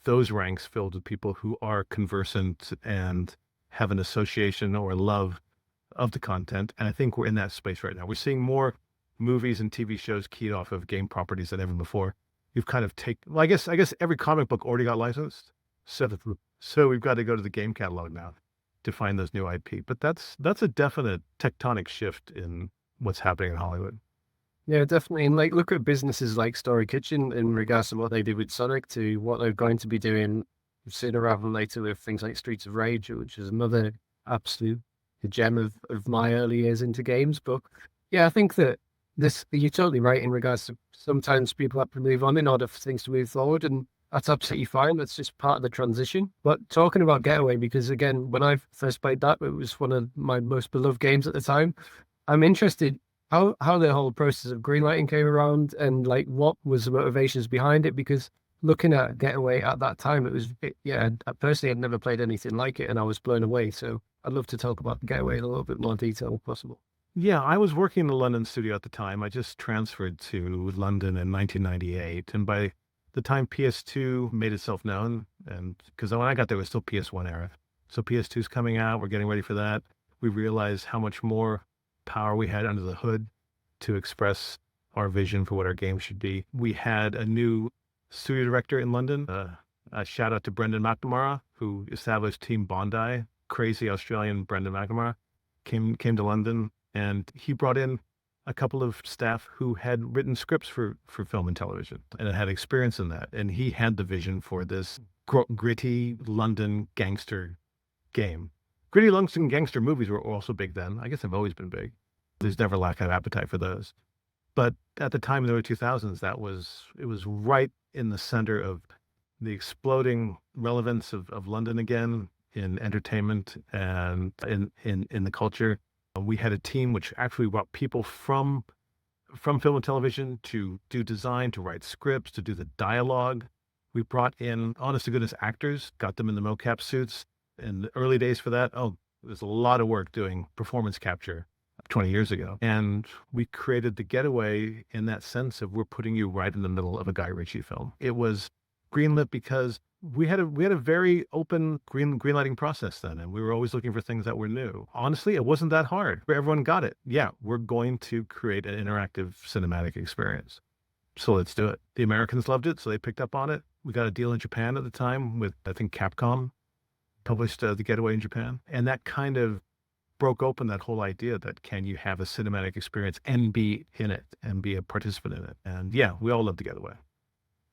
those ranks filled with people who are conversant and have an association or love of the content. And I think we're in that space right now. We're seeing more movies and TV shows keyed off of game properties than ever before. You've kind of I guess every comic book already got licensed. So we've got to go to the game catalog now to find those new IP. But that's a definite tectonic shift in what's happening in Hollywood. Yeah, definitely. And look at businesses like Story Kitchen in regards to what they did with Sonic to what they're going to be doing sooner rather than later with things like Streets of Rage, which is another absolute gem of my early years into games. But yeah, I think that you're totally right in regards to sometimes people have to move on in order for things to move forward, and that's absolutely fine. That's just part of the transition. But talking about Getaway, because again, when I first played that, it was one of my most beloved games at the time. I'm interested how the whole process of greenlighting came around and what was the motivations behind it, because looking at Getaway at that time, I personally had never played anything like it and I was blown away. So I'd love to talk about Getaway in a little bit more detail if possible. Yeah, I was working in the London studio at the time. I just transferred to London in 1998. And by the time PS2 made itself known, and because when I got there, it was still PS1 era. So PS2 is coming out. We're getting ready for that. We realized how much more power we had under the hood to express our vision for what our game should be. We had a new studio director in London. A shout out to Brendan McNamara, who established Team Bondi. Crazy Australian Brendan McNamara came to London. And he brought in a couple of staff who had written scripts for film and television and had experience in that. And he had the vision for this gritty London gangster game. Gritty London gangster movies were also big then. I guess they've always been big. There's never lack of appetite for those. But at the time in the early 2000s, it was right in the center of the exploding relevance of London again. in entertainment and in the culture. We had a team which actually brought people from film and television to do design, to write scripts, to do the dialogue. We brought in, honest to goodness, actors, got them in the mocap suits. In the early days for that, it was a lot of work doing performance capture 20 years ago. And we created the Getaway in that sense of we're putting you right in the middle of a Guy Ritchie film. It was greenlit because we had a very open greenlighting process then, and we were always looking for things that were new. Honestly, it wasn't that hard. Everyone got it. Yeah, we're going to create an interactive cinematic experience. So let's do it. The Americans loved it, so they picked up on it. We got a deal in Japan at the time with, I think, Capcom published the Getaway in Japan. And that kind of broke open that whole idea that can you have a cinematic experience and be in it and be a participant in it. And yeah, we all love the Getaway.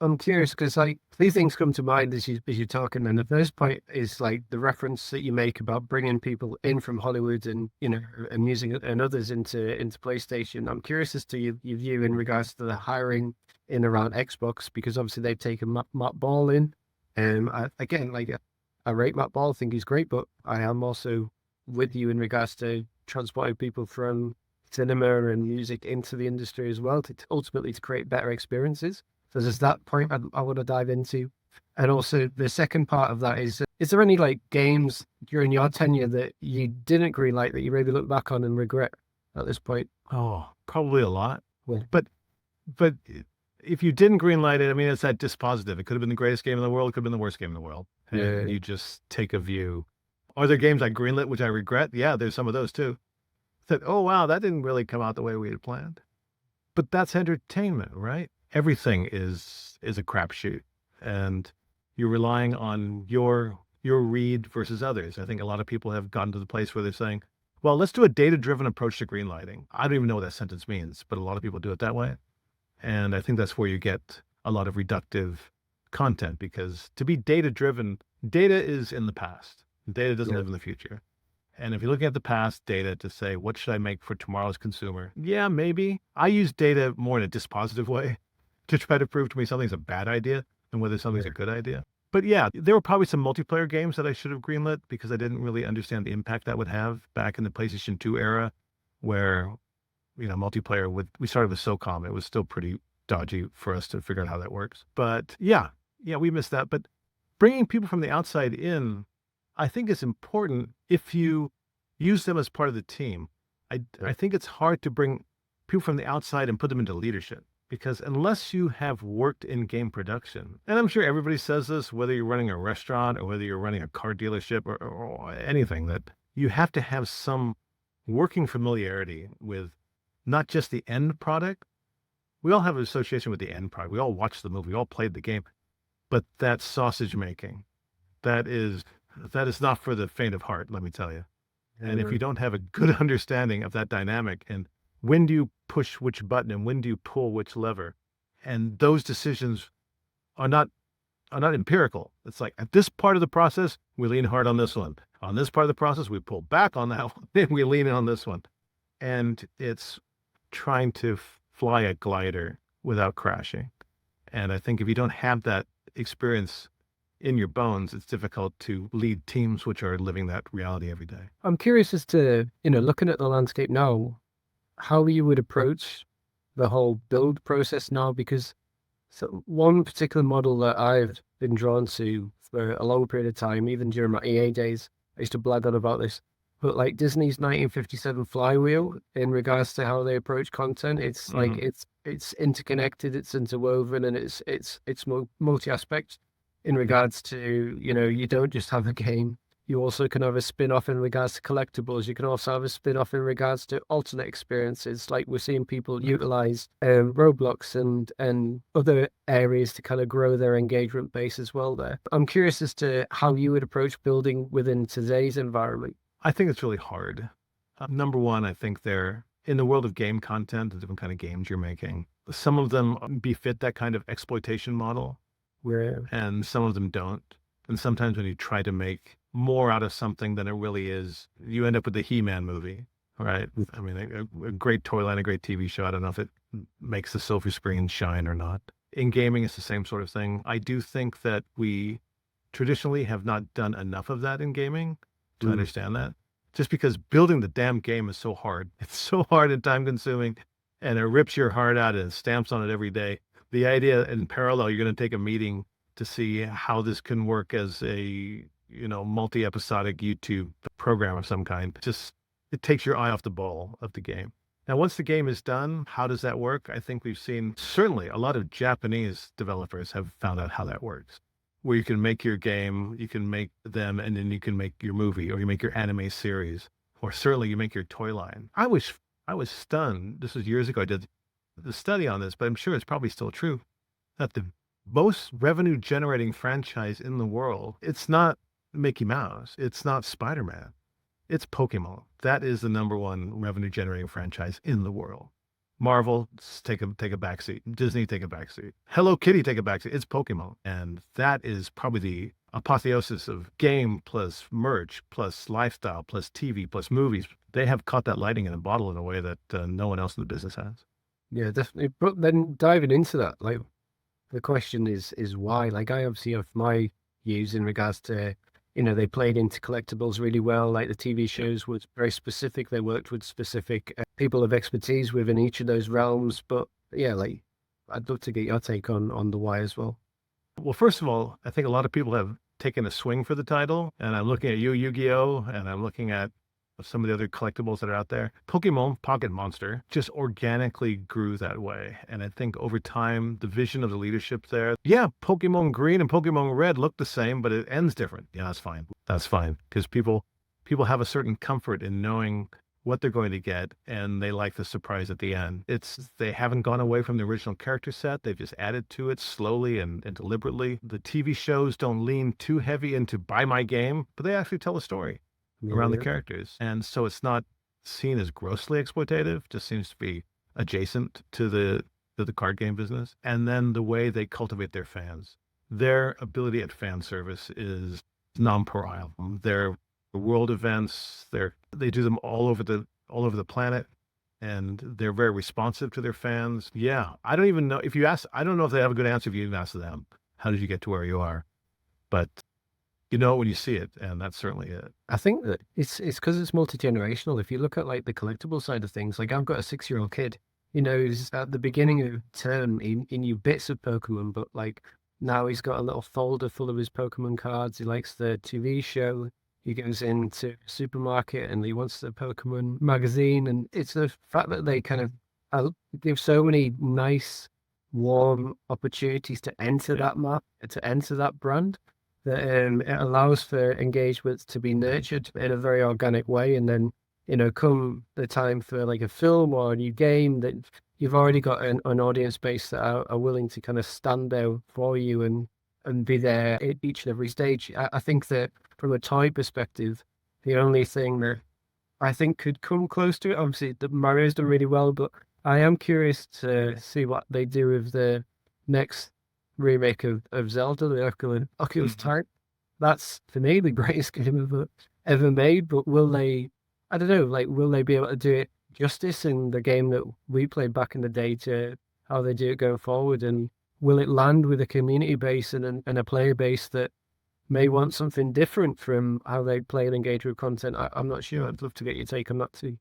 I'm curious because like three things come to mind as you're talking, and the first point is like the reference that you make about bringing people in from Hollywood and and music and others into PlayStation. I'm curious as to your view in regards to the hiring in around Xbox, because obviously they've taken Matt Ball in. I rate Matt Ball, I think he's great, but I am also with you in regards to transporting people from cinema and music into the industry as well to ultimately to create better experiences. So there's that point I want to dive into. And also the second part of that is there any like games during your tenure that you didn't greenlight that you really look back on and regret at this point? Oh, probably a lot. Well, But if you didn't greenlight it, I mean, it's that dispositive. It could have been the greatest game in the world. It could have been the worst game in the world. And Yeah. you just take a view. Are there games I greenlit which I regret? Yeah, there's some of those too. That, oh, wow, that didn't really come out the way we had planned. But that's entertainment, right? Everything is a crapshoot, and you're relying on your read versus others. I think a lot of people have gotten to the place where they're saying, well, let's do a data-driven approach to greenlighting. I don't even know what that sentence means, but a lot of people do it that way. And I think that's where you get a lot of reductive content, because to be data-driven, data is in the past. Data doesn't live in the future. And if you're looking at the past data to say, what should I make for tomorrow's consumer? Yeah, maybe. I use data more in a dispositive way to try to prove to me something's a bad idea and whether something's a good idea. But yeah, there were probably some multiplayer games that I should have greenlit because I didn't really understand the impact that would have back in the PlayStation 2 era, where, multiplayer we started with SOCOM. It was still pretty dodgy for us to figure out how that works. But yeah, we missed that. But bringing people from the outside in, I think is important if you use them as part of the team. I think it's hard to bring people from the outside and put them into leadership, because unless you have worked in game production, and I'm sure everybody says this, whether you're running a restaurant or whether you're running a car dealership or anything, that you have to have some working familiarity with not just the end product. We all have an association with the end product. We all watched the movie, we all played the game, but that sausage making, that is not for the faint of heart, let me tell you. And if you don't have a good understanding of that dynamic, and when do you push which button and when do you pull which lever, and those decisions are not empirical. It's like at this part of the process, we lean hard on this one. On this part of the process, we pull back on that one, then we lean in on this one. And it's trying to fly a glider without crashing. And I think if you don't have that experience in your bones, it's difficult to lead teams which are living that reality every day. I'm curious as to, looking at the landscape now, how you would approach the whole build process now, because one particular model that I've been drawn to for a long period of time, even during my EA days, I used to blag on about this, but like Disney's 1957 Flywheel in regards to how they approach content, it's like it's interconnected, it's interwoven, and it's multi-aspect. In regards to, you don't just have a game. You also can have a spin-off in regards to collectibles. You can also have a spin-off in regards to alternate experiences. Like we're seeing people utilize Roblox and other areas to kind of grow their engagement base as well there. I'm curious as to how you would approach building within today's environment. I think it's really hard. Number one, I think they're in the world of game content, the different kind of games you're making. Some of them befit that kind of exploitation model, and some of them don't. And sometimes when you try to make more out of something than it really is, you end up with the He-Man movie, right? I mean, a great toy line, a great TV show. I don't know if it makes the silver screen shine or not. In gaming, it's the same sort of thing. I do think that we traditionally have not done enough of that in gaming to Mm. understand that. Just because building the damn game is so hard. It's so hard and time consuming, and it rips your heart out and stamps on it every day. The idea in parallel, you're going to take a meeting to see how this can work as a, multi-episodic YouTube program of some kind. It takes your eye off the ball of the game. Now, once the game is done, how does that work? I think we've seen certainly a lot of Japanese developers have found out how that works, where you can make your game, you can make them, and then you can make your movie, or you make your anime series, or certainly you make your toy line. I was stunned. This was years ago. I did the study on this, but I'm sure it's probably still true, that the most revenue generating franchise in the world, it's not Mickey Mouse, it's not Spider-Man, it's Pokemon. That is the number one revenue generating franchise in the world. Marvel, take a backseat. Disney, take a backseat. Hello Kitty, take a backseat. It's Pokemon. And that is probably the apotheosis of game plus merch plus lifestyle plus TV plus movies. They have caught that lightning in a bottle in a way that no one else in the business has. Yeah, definitely. But then diving into that, like, the question is why? Like, I obviously have my views in regards to, they played into collectibles really well. Like, the TV shows was very specific. They worked with specific people of expertise within each of those realms. But yeah, like, I'd love to get your take on the why as well. Well, first of all, I think a lot of people have taken a swing for the title, and I'm looking at Yu-Gi-Oh, and I'm looking at some of the other collectibles that are out there. Pokemon Pocket Monster just organically grew that way. And I think over time, the vision of the leadership there, yeah, Pokemon Green and Pokemon Red look the same, but it ends different. Yeah, that's fine. That's fine. Because people have a certain comfort in knowing what they're going to get, and they like the surprise at the end. They haven't gone away from the original character set. They've just added to it slowly and deliberately. The TV shows don't lean too heavy into buy my game, but they actually tell a story around the characters. And so it's not seen as grossly exploitative, just seems to be adjacent to the card game business. And then the way they cultivate their fans, their ability at fan service is nonpareil. Their world events, they do them all over the planet, and they're very responsive to their fans. Yeah, I don't even know if you ask. I don't know if they have a good answer if you even ask them. How did you get to where you are? But you know when you see it, and that's certainly it. I think that it's because it's multi-generational. If you look at like the collectible side of things, like I've got a 6-year-old kid, who's at the beginning of term, he knew bits of Pokemon, but like now he's got a little folder full of his Pokemon cards. He likes the TV show. He goes into a supermarket and he wants the Pokemon magazine. And it's the fact that they kind of give so many nice, warm opportunities to enter that map, to enter that brand, that it allows for engagement to be nurtured in a very organic way. And then, come the time for like a film or a new game, that you've already got an audience base that are willing to kind of stand there for you and be there at each and every stage. I think that from a toy perspective, the only thing that I think could come close to it, obviously the Mario's done really well, but I am curious to see what they do with the next remake of Zelda, the Oculus Type. That's, for me, the greatest game ever made, but will they, I don't know, like, will they be able to do it justice in the game that we played back in the day to how they do it going forward? And will it land with a community base and a player base that may want something different from how they play and engage with content? I'm not sure. I'd love to get your take on that too.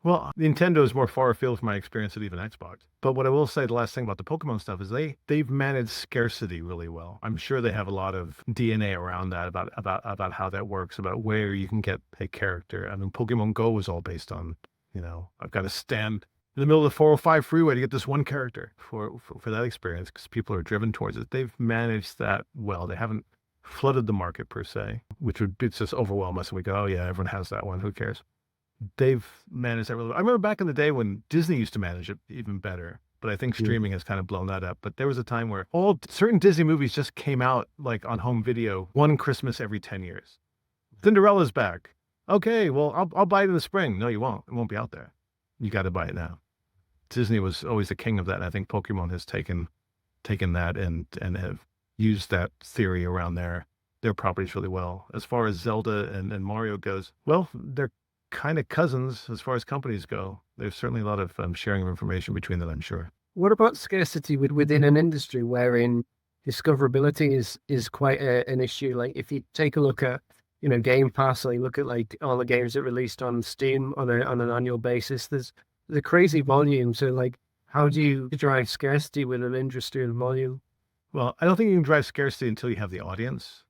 Well, Nintendo is more far afield from my experience than even Xbox. But what I will say, the last thing about the Pokemon stuff is they've managed scarcity really well. I'm sure they have a lot of DNA around that about how that works, about where you can get a character. I mean, Pokemon Go was all based on, I've got to stand in the middle of the 405 freeway to get this one character for that experience, because people are driven towards it. They've managed that well. They haven't flooded the market per se, which would just overwhelm us, and we go, oh yeah, everyone has that one, who cares? They've managed that really well. I remember back in the day when Disney used to manage it even better, but I think streaming has kind of blown that up. But there was a time where certain Disney movies just came out like on home video one Christmas every 10 years. Cinderella's back. Okay, well, I'll buy it in the spring. No, you won't. It won't be out there. You got to buy it now. Disney was always the king of that, and I think Pokemon has taken that and have used that theory around their properties really well. As far as Zelda and Mario goes, well, they're kind of cousins as far as companies go. There's certainly a lot of sharing of information between them, I'm sure. What about scarcity within an industry wherein, discoverability is quite an issue. Like if you take a look at, Game Pass, like look at like all the games that released on Steam on an annual basis, there's a crazy volume. So like, how do you drive scarcity with an industry and volume? Well, I don't think you can drive scarcity until you have the audience.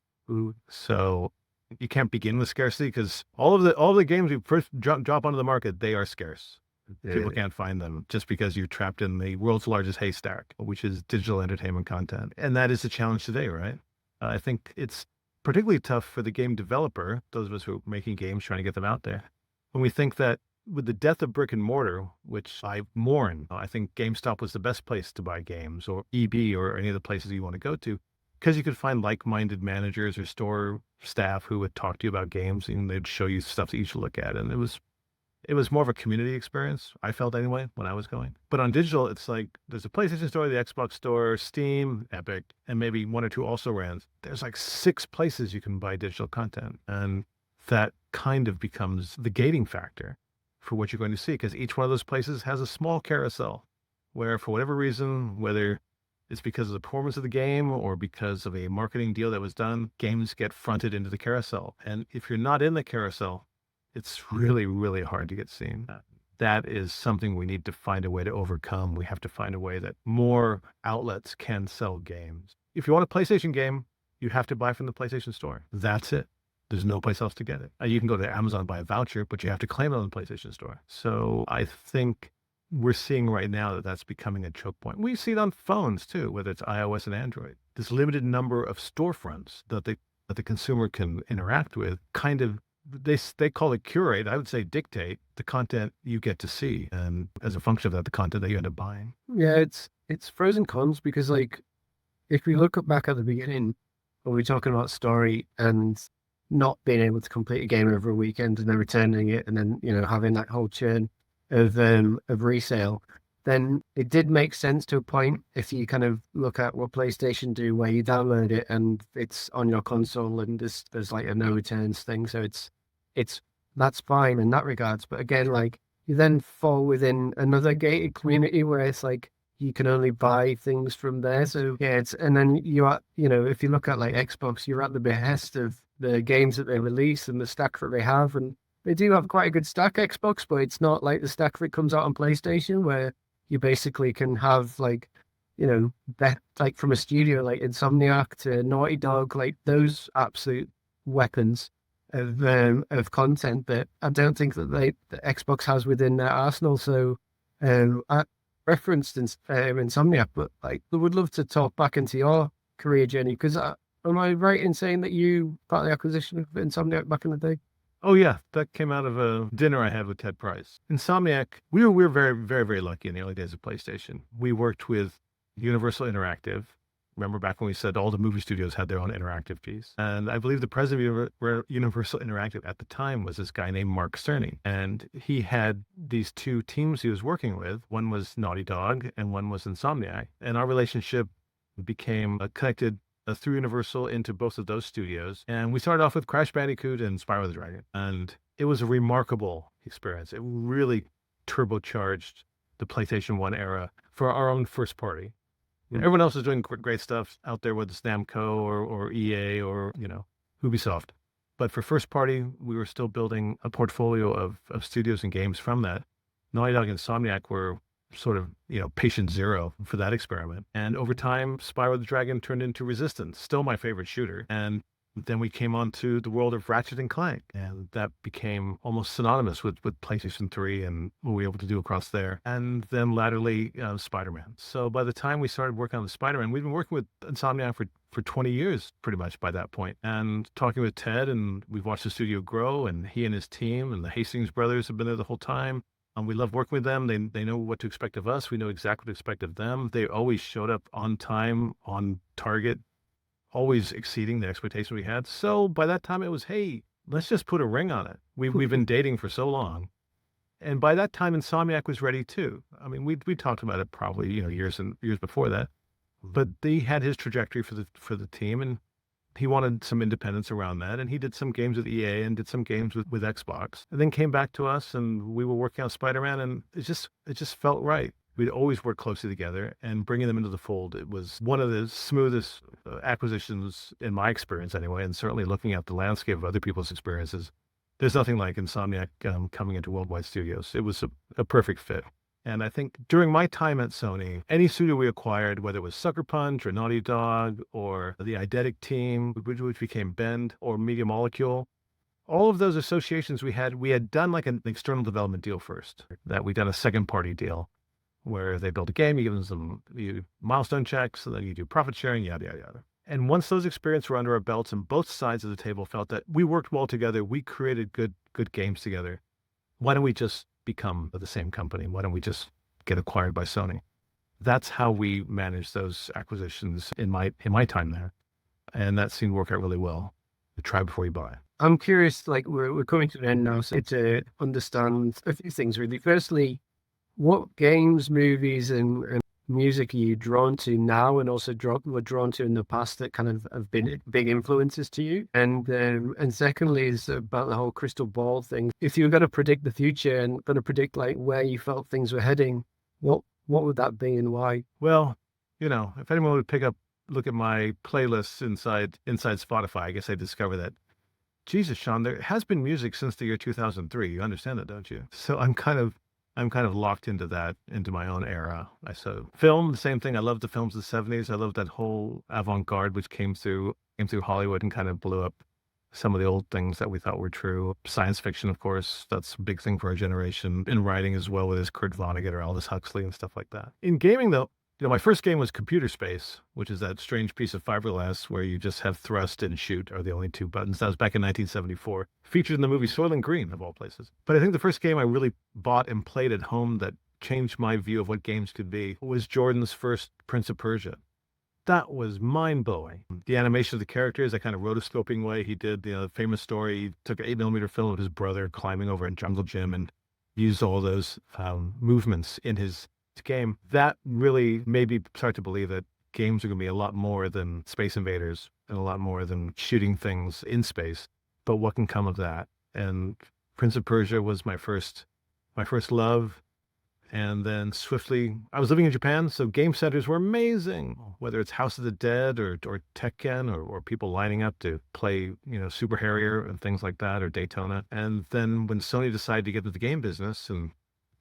So you can't begin with scarcity because all of the games we first drop onto the market, they are scarce. People can't find them just because you're trapped in the world's largest haystack, which is digital entertainment content. And that is the challenge today, right? I think it's particularly tough for the game developer, those of us who are making games, trying to get them out there. When we think that with the death of brick and mortar, which I mourn, I think GameStop was the best place to buy games, or EB, or any of the places you want to go to, because you could find like-minded managers or store staff who would talk to you about games, and they'd show you stuff that you should look at. And it was more of a community experience, I felt anyway, when I was going. But on digital, it's like there's a PlayStation Store, the Xbox Store, Steam, Epic, and maybe one or two also-rans. There's like 6 places you can buy digital content. And that kind of becomes the gating factor for what you're going to see, because each one of those places has a small carousel where, for whatever reason, whether it's because of the performance of the game or because of a marketing deal that was done, games get fronted into the carousel. And if you're not in the carousel, it's really, really hard to get seen. That is something we need to find a way to overcome. We have to find a way that more outlets can sell games. If you want a PlayStation game, you have to buy from the PlayStation Store. That's it. There's no place else to get it. You can go to Amazon and buy a voucher, but you have to claim it on the PlayStation Store. So I think we're seeing right now that that's becoming a choke point. We see it on phones too, whether it's iOS and Android. This limited number of storefronts that the consumer can interact with kind of, they call it curate. I would say dictate the content you get to see, and as a function of that, the content that you end up buying. Yeah, it's pros and cons, because like if we look back at the beginning, when we're talking about story and not being able to complete a game over a weekend and then returning it, and then having that whole churn of resale, then it did make sense to a point if you kind of look at what PlayStation do, where you download it and it's on your console and there's like a no returns thing. So it's that's fine in that regards. But again, like you then fall within another gated community where it's like you can only buy things from there. So yeah, and then you are, if you look at like Xbox, you're at the behest of the games that they release and the stack that they have. And they do have quite a good stack, Xbox, but it's not like the stack that comes out on PlayStation, where you basically can have like, like from a studio like Insomniac to Naughty Dog, like those absolute weapons of content that I don't think that the Xbox has within their arsenal. So I referenced Insomniac, but like I would love to talk back into your career journey, because am I right in saying that you part of the acquisition of Insomniac back in the day? Oh yeah, that came out of a dinner I had with Ted Price. Insomniac, we were very, very, very lucky in the early days of PlayStation. We worked with Universal Interactive. Remember back when we said all the movie studios had their own interactive piece? And I believe the president of Universal Interactive at the time was this guy named Mark Cerny. And he had these 2 teams he was working with. One was Naughty Dog and one was Insomniac. And our relationship became connected through Universal into both of those studios. And we started off with Crash Bandicoot and Spyro the Dragon. And it was a remarkable experience. It really turbocharged the PlayStation 1 era for our own first party. Everyone else is doing great stuff out there, whether it's Namco or EA or, Ubisoft. But for first party, we were still building a portfolio of studios and games from that. Naughty Dog and Insomniac were sort of, patient zero for that experiment. And over time, Spyro the Dragon turned into Resistance, still my favorite shooter. And then we came on to the world of Ratchet and Clank, and that became almost synonymous with PlayStation 3 and what we were able to do across there. And then latterly, Spider-Man. So by the time we started working on the Spider-Man, we've been working with Insomniac for 20 years, pretty much by that point. And talking with Ted, and we've watched the studio grow, and he and his team and the Hastings brothers have been there the whole time. And we love working with them. They know what to expect of us. We know exactly what to expect of them. They always showed up on time, on target, always exceeding the expectation we had. So by that time it was, hey, let's just put a ring on it. We've been dating for so long. And by that time, Insomniac was ready too. I mean, we talked about it probably, years and years before that, but he had his trajectory for the team, and he wanted some independence around that. And he did some games with EA and did some games with Xbox, and then came back to us, and we were working on Spider-Man, and it just felt right. We'd always work closely together, and bringing them into the fold, it was one of the smoothest acquisitions in my experience anyway, and certainly looking at the landscape of other people's experiences. There's nothing like Insomniac coming into Worldwide Studios. It was a perfect fit. And I think during my time at Sony, any studio we acquired, whether it was Sucker Punch or Naughty Dog or the Eidetic team, which became Bend, or Media Molecule, all of those associations we had done like an external development deal first, that we'd done a second party deal where they build a game, you give them some milestone checks, and then you do profit sharing, yada, yada, yada. And once those experiences were under our belts and both sides of the table felt that we worked well together, we created good games together, why don't we just become the same company? Why don't we just get acquired by Sony? That's how we managed those acquisitions in my time there. And that seemed to work out really well. Try before you buy. I'm curious, like we're coming to the end now, so to understand a few things really. Firstly, what games, movies, and music are you drawn to now, and also were drawn to in the past that kind of have been big influences to you? And secondly is about the whole crystal ball thing. If you were going to predict the future and going to predict like where you felt things were heading, what would that be and why? Well, if anyone would look at my playlists inside Spotify, I guess I discover that, Jesus, Shawn, there has been music since the year 2003. You understand that, don't you? So I'm kind of locked into that, into my own era. Film, the same thing. I loved the films of the 70s. I loved that whole avant-garde which came through Hollywood and kind of blew up some of the old things that we thought were true. Science fiction, of course, that's a big thing for our generation. In writing as well, with his Kurt Vonnegut or Aldous Huxley and stuff like that. In gaming, though, my first game was Computer Space, which is that strange piece of fiberglass where you just have thrust and shoot are the only two buttons. That was back in 1974, featured in the movie Soylent Green, of all places. But I think the first game I really bought and played at home that changed my view of what games could be was Jordan's first Prince of Persia. That was mind-blowing. The animation of the characters, that kind of rotoscoping way he did, the famous story, he took an 8mm film of his brother climbing over a jungle gym and used all those movements in his game. That really made me start to believe that games are going to be a lot more than Space Invaders and a lot more than shooting things in space. But what can come of that? And Prince of Persia was my first love. And then swiftly, I was living in Japan, so game centers were amazing. Whether it's House of the Dead or Tekken or people lining up to play, Super Harrier and things like that, or Daytona. And then when Sony decided to get into the game business, and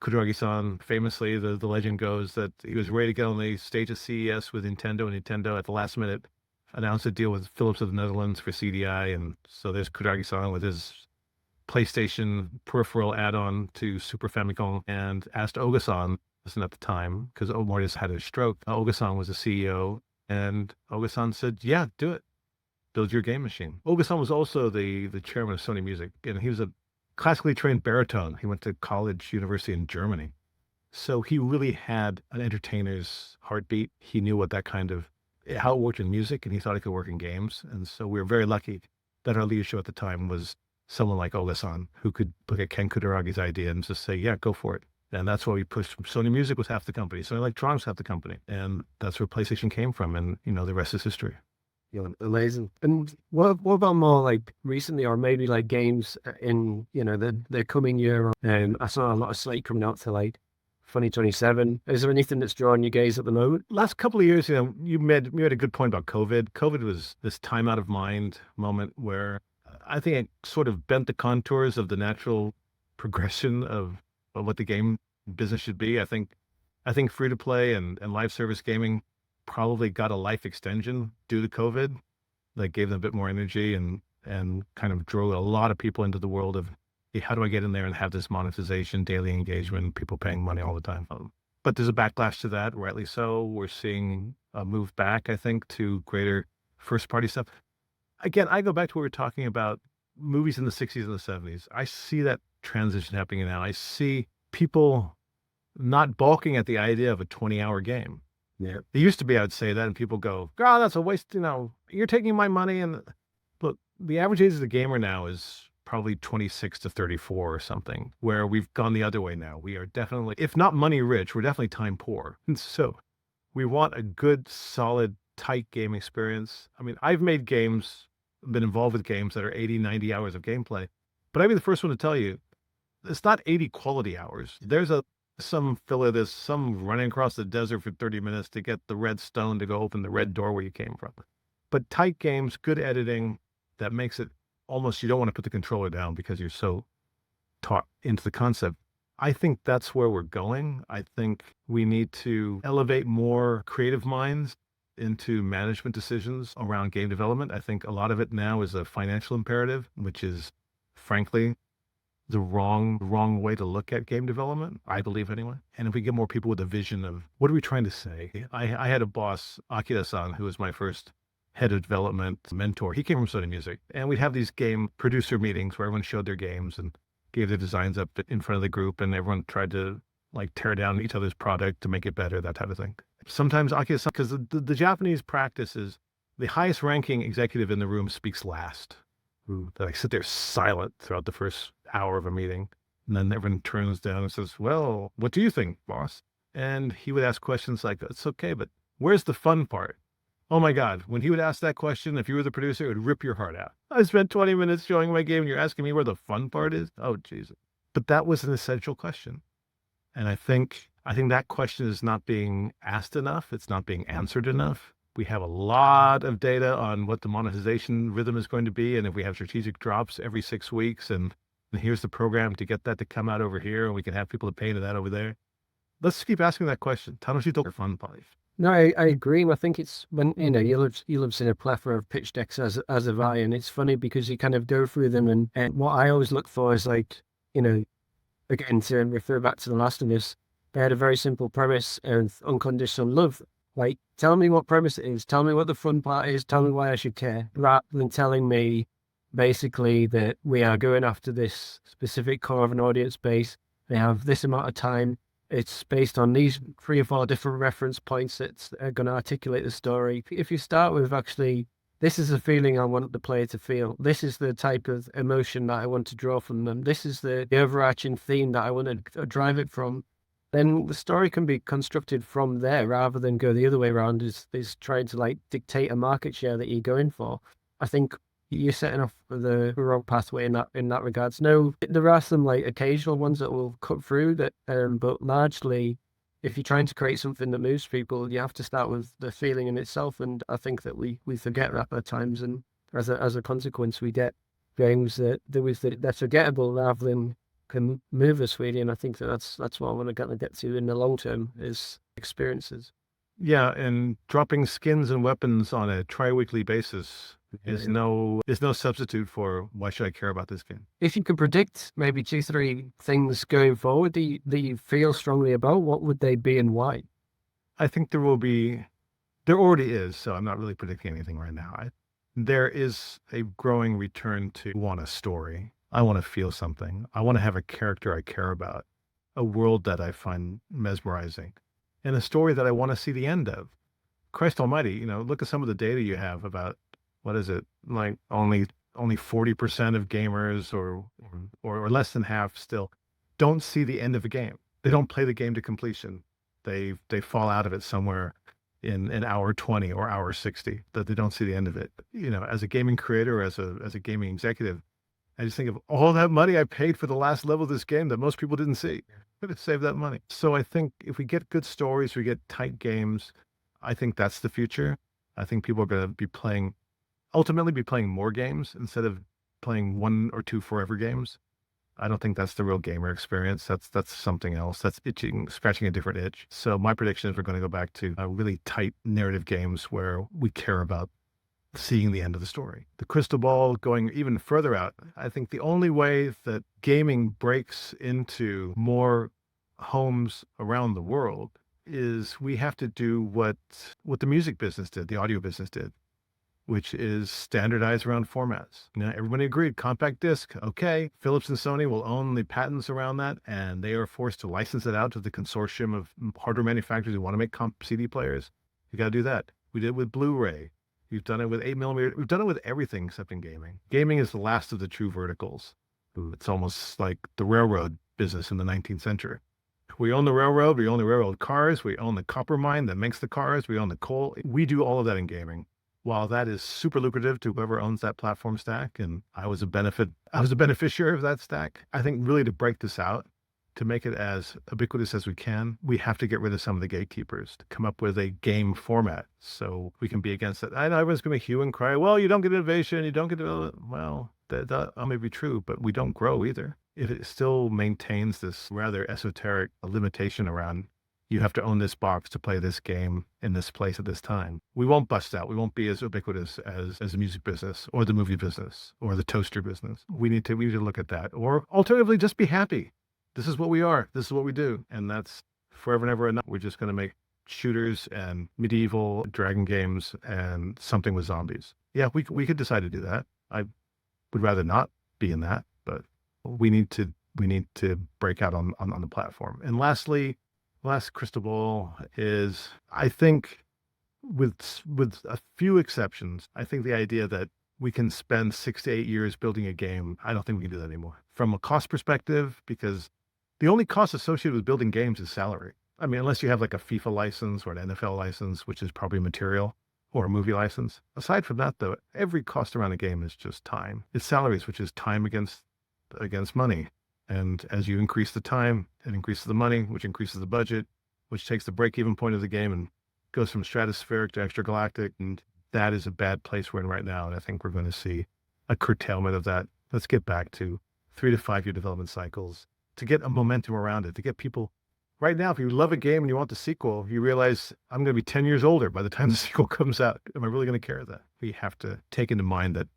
Kutaragi-san, famously, the legend goes that he was ready to get on the stage of CES with Nintendo, and Nintendo at the last minute announced a deal with Philips of the Netherlands for CDI. And so there's Kutaragi-san with his PlayStation peripheral add-on to Super Famicom, and asked Oga-san, at the time, because Morita had a stroke. Oga-san was the CEO, and Oga-san said, yeah, do it. Build your game machine. Oga-san was also the chairman of Sony Music, and he was a classically trained baritone. He went to university in Germany. So he really had an entertainer's heartbeat. He knew what that how it worked in music, and he thought it could work in games. And so we were very lucky that our leadership at the time was someone like Oga-san, who could look at Ken Kutaragi's idea and just say, yeah, go for it. And that's why we pushed. Sony Music was half the company. Sony Electronics was half the company. And that's where PlayStation came from. And, the rest is history. Yeah, amazing. And what about more like recently, or maybe like games in, the coming year? I saw a lot of slate coming out to like 2027. Is there anything that's drawing your gaze at the moment? Last couple of years, you made a good point about COVID. COVID was this time out of mind moment where I think it sort of bent the contours of the natural progression of what the game business should be. I think free to play and live service gaming probably got a life extension due to COVID that gave them a bit more energy and kind of drew a lot of people into the world of, hey, how do I get in there and have this monetization, daily engagement, people paying money all the time. But there's a backlash to that, rightly so. We're seeing a move back, I think, to greater first party stuff. Again, I go back to what we were talking about, movies in the 60s and the 70s. I see that transition happening now. I see people not balking at the idea of a 20-hour game. Yeah. It used to be, I would say that, and people go, God, that's a waste, you're taking my money. And look, the average age of the gamer now is probably 26 to 34 or something, where we've gone the other way now. We are definitely, if not money rich, we're definitely time poor. And so we want a good, solid, tight game experience. I mean, I've made games, been involved with games that are 80, 90 hours of gameplay, but I'd be the first one to tell you, it's not 80 quality hours. There's a some filler this, some running across the desert for 30 minutes to get the red stone to go open the red door where you came from. But tight games, good editing that makes it almost you don't want to put the controller down because you're so taught into the concept. I think that's where we're going. I think we need to elevate more creative minds into management decisions around game development. I think a lot of it now is a financial imperative, which is frankly the wrong way to look at game development, I believe anyway. And if we get more people with a vision of what are we trying to say? I had a boss, Akira-san, who was my first head of development mentor. He came from Sony Music, and we'd have these game producer meetings where everyone showed their games and gave their designs up in front of the group, and everyone tried to like tear down each other's product to make it better, that type of thing. Sometimes Akira-san, because the Japanese practice is the highest ranking executive in the room speaks last. They like sit there silent throughout the first hour of a meeting. And then everyone turns down and says, well, what do you think, boss? And he would ask questions like, it's okay, but where's the fun part? Oh my God, when he would ask that question, if you were the producer, it would rip your heart out. I spent 20 minutes showing my game and you're asking me where the fun part is? Oh, Jesus. But that was an essential question. And I think that question is not being asked enough. It's not being answered enough. We have a lot of data on what the monetization rhythm is going to be. And if we have strategic drops every 6 weeks and here's the program to get that to come out over here and we can have people to pay into that over there. Let's keep asking that question. Fun part. No, I agree. I think it's when, you'll have seen a plethora of pitch decks as have I, and it's funny because you kind of go through them and what I always look for is like, again, to refer back to The Last of Us, they had a very simple premise of unconditional love. Like, tell me what premise it is, tell me what the fun part is, tell me why I should care, rather than telling me basically that we are going after this specific core of an audience base. They have this amount of time. It's based on these 3 or 4 different reference points that are going to articulate the story. If you start with actually, this is the feeling I want the player to feel. This is the type of emotion that I want to draw from them. This is the overarching theme that I want to drive it from. Then the story can be constructed from there rather than go the other way around, is trying to like dictate a market share that you're going for. I think you're setting off the wrong pathway in that regards. No, there are some like occasional ones that will cut through that, but largely, if you're trying to create something that moves people, you have to start with the feeling in itself. And I think that we forget that at times, and as a consequence, we get games that's forgettable rather than can move us really. And I think that's what I want to get to in the long term is experiences. Yeah, and dropping skins and weapons on a tri-weekly basis is no substitute for why should I care about this game. If you could predict maybe 2-3 things going forward that you feel strongly about, what would they be and why? I think there already is, so I'm not really predicting anything right now. There is a growing return to want a story. I want to feel something. I want to have a character I care about, a world that I find mesmerizing, and a story that I want to see the end of. Christ almighty, look at some of the data you have about, what is it, like only 40% of gamers or less than half still don't see the end of a game. They don't play the game to completion. They fall out of it somewhere in an hour 20 or hour 60, that they don't see the end of it. As a gaming creator, as a gaming executive, I just think of all that money I paid for the last level of this game that most people didn't see. I'm going to save that money. So I think if we get good stories, we get tight games, I think that's the future. I think people are going to ultimately be playing more games instead of playing 1 or 2 forever games. I don't think that's the real gamer experience. That's something else. That's scratching a different itch. So my prediction is we're going to go back to really tight narrative games where we care about seeing the end of the story. The crystal ball going even further out, I think the only way that gaming breaks into more homes around the world is we have to do what the music business did, the audio business did, which is standardize around formats. Everybody agreed, compact disc, okay. Philips and Sony will own the patents around that, and they are forced to license it out to the consortium of hardware manufacturers who want to make CD players. You got to do that. We did it with Blu-ray. We've done it with 8mm. We've done it with everything except in gaming. Gaming is the last of the true verticals. It's almost like the railroad business in the 19th century. We own the railroad. We own the railroad cars. We own the copper mine that makes the cars. We own the coal. We do all of that in gaming. While that is super lucrative to whoever owns that platform stack, and I was a beneficiary of that stack, I think really to break this out to make it as ubiquitous as we can, we have to get rid of some of the gatekeepers to come up with a game format so we can be against it. I know everyone's going to hue and cry, well, you don't get innovation, you don't get, well, that may be true, but we don't grow either. If it still maintains this rather esoteric limitation around, you have to own this box to play this game in this place at this time, we won't bust out. We won't be as ubiquitous as the music business or the movie business or the toaster business. We need to look at that. Or alternatively, just be happy. This is what we are. This is what we do. And that's forever and ever enough. We're just going to make shooters and medieval dragon games and something with zombies. Yeah, we could decide to do that. I would rather not be in that, but we need to break out on the platform. And lastly, last crystal ball is, I think with a few exceptions, I think the idea that we can spend 6 to 8 years building a game, I don't think we can do that anymore. From a cost perspective, because the only cost associated with building games is salary. I mean, unless you have like a FIFA license or an NFL license, which is probably material, or a movie license. Aside from that, though, every cost around a game is just time. It's salaries, which is time against money. And as you increase the time, it increases the money, which increases the budget, which takes the break-even point of the game and goes from stratospheric to extragalactic. And that is a bad place we're in right now. And I think we're going to see a curtailment of that. Let's get back to 3 to 5 year development cycles to get a momentum around it, to get people. Right now, if you love a game and you want the sequel, you realize I'm going to be 10 years older by the time the sequel comes out. Am I really going to care that? We have to take into mind that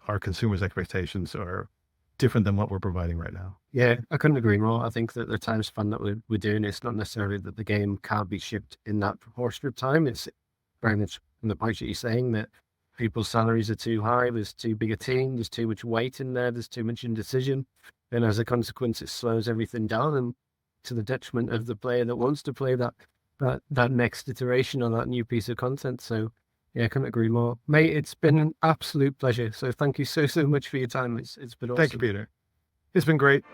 our consumers' expectations are different than what we're providing right now. Yeah, I couldn't agree more. I think that the time span that we're doing, it's not necessarily that the game can't be shipped in that proportion of time. It's very much from the point that you're saying that people's salaries are too high, there's too big a team, there's too much weight in there, there's too much indecision. And as a consequence, it slows everything down and to the detriment of the player that wants to play that next iteration on that new piece of content. So yeah, I couldn't agree more. Mate, it's been an absolute pleasure. So thank you so much for your time. It's been awesome. Thank you, Peter. It's been great.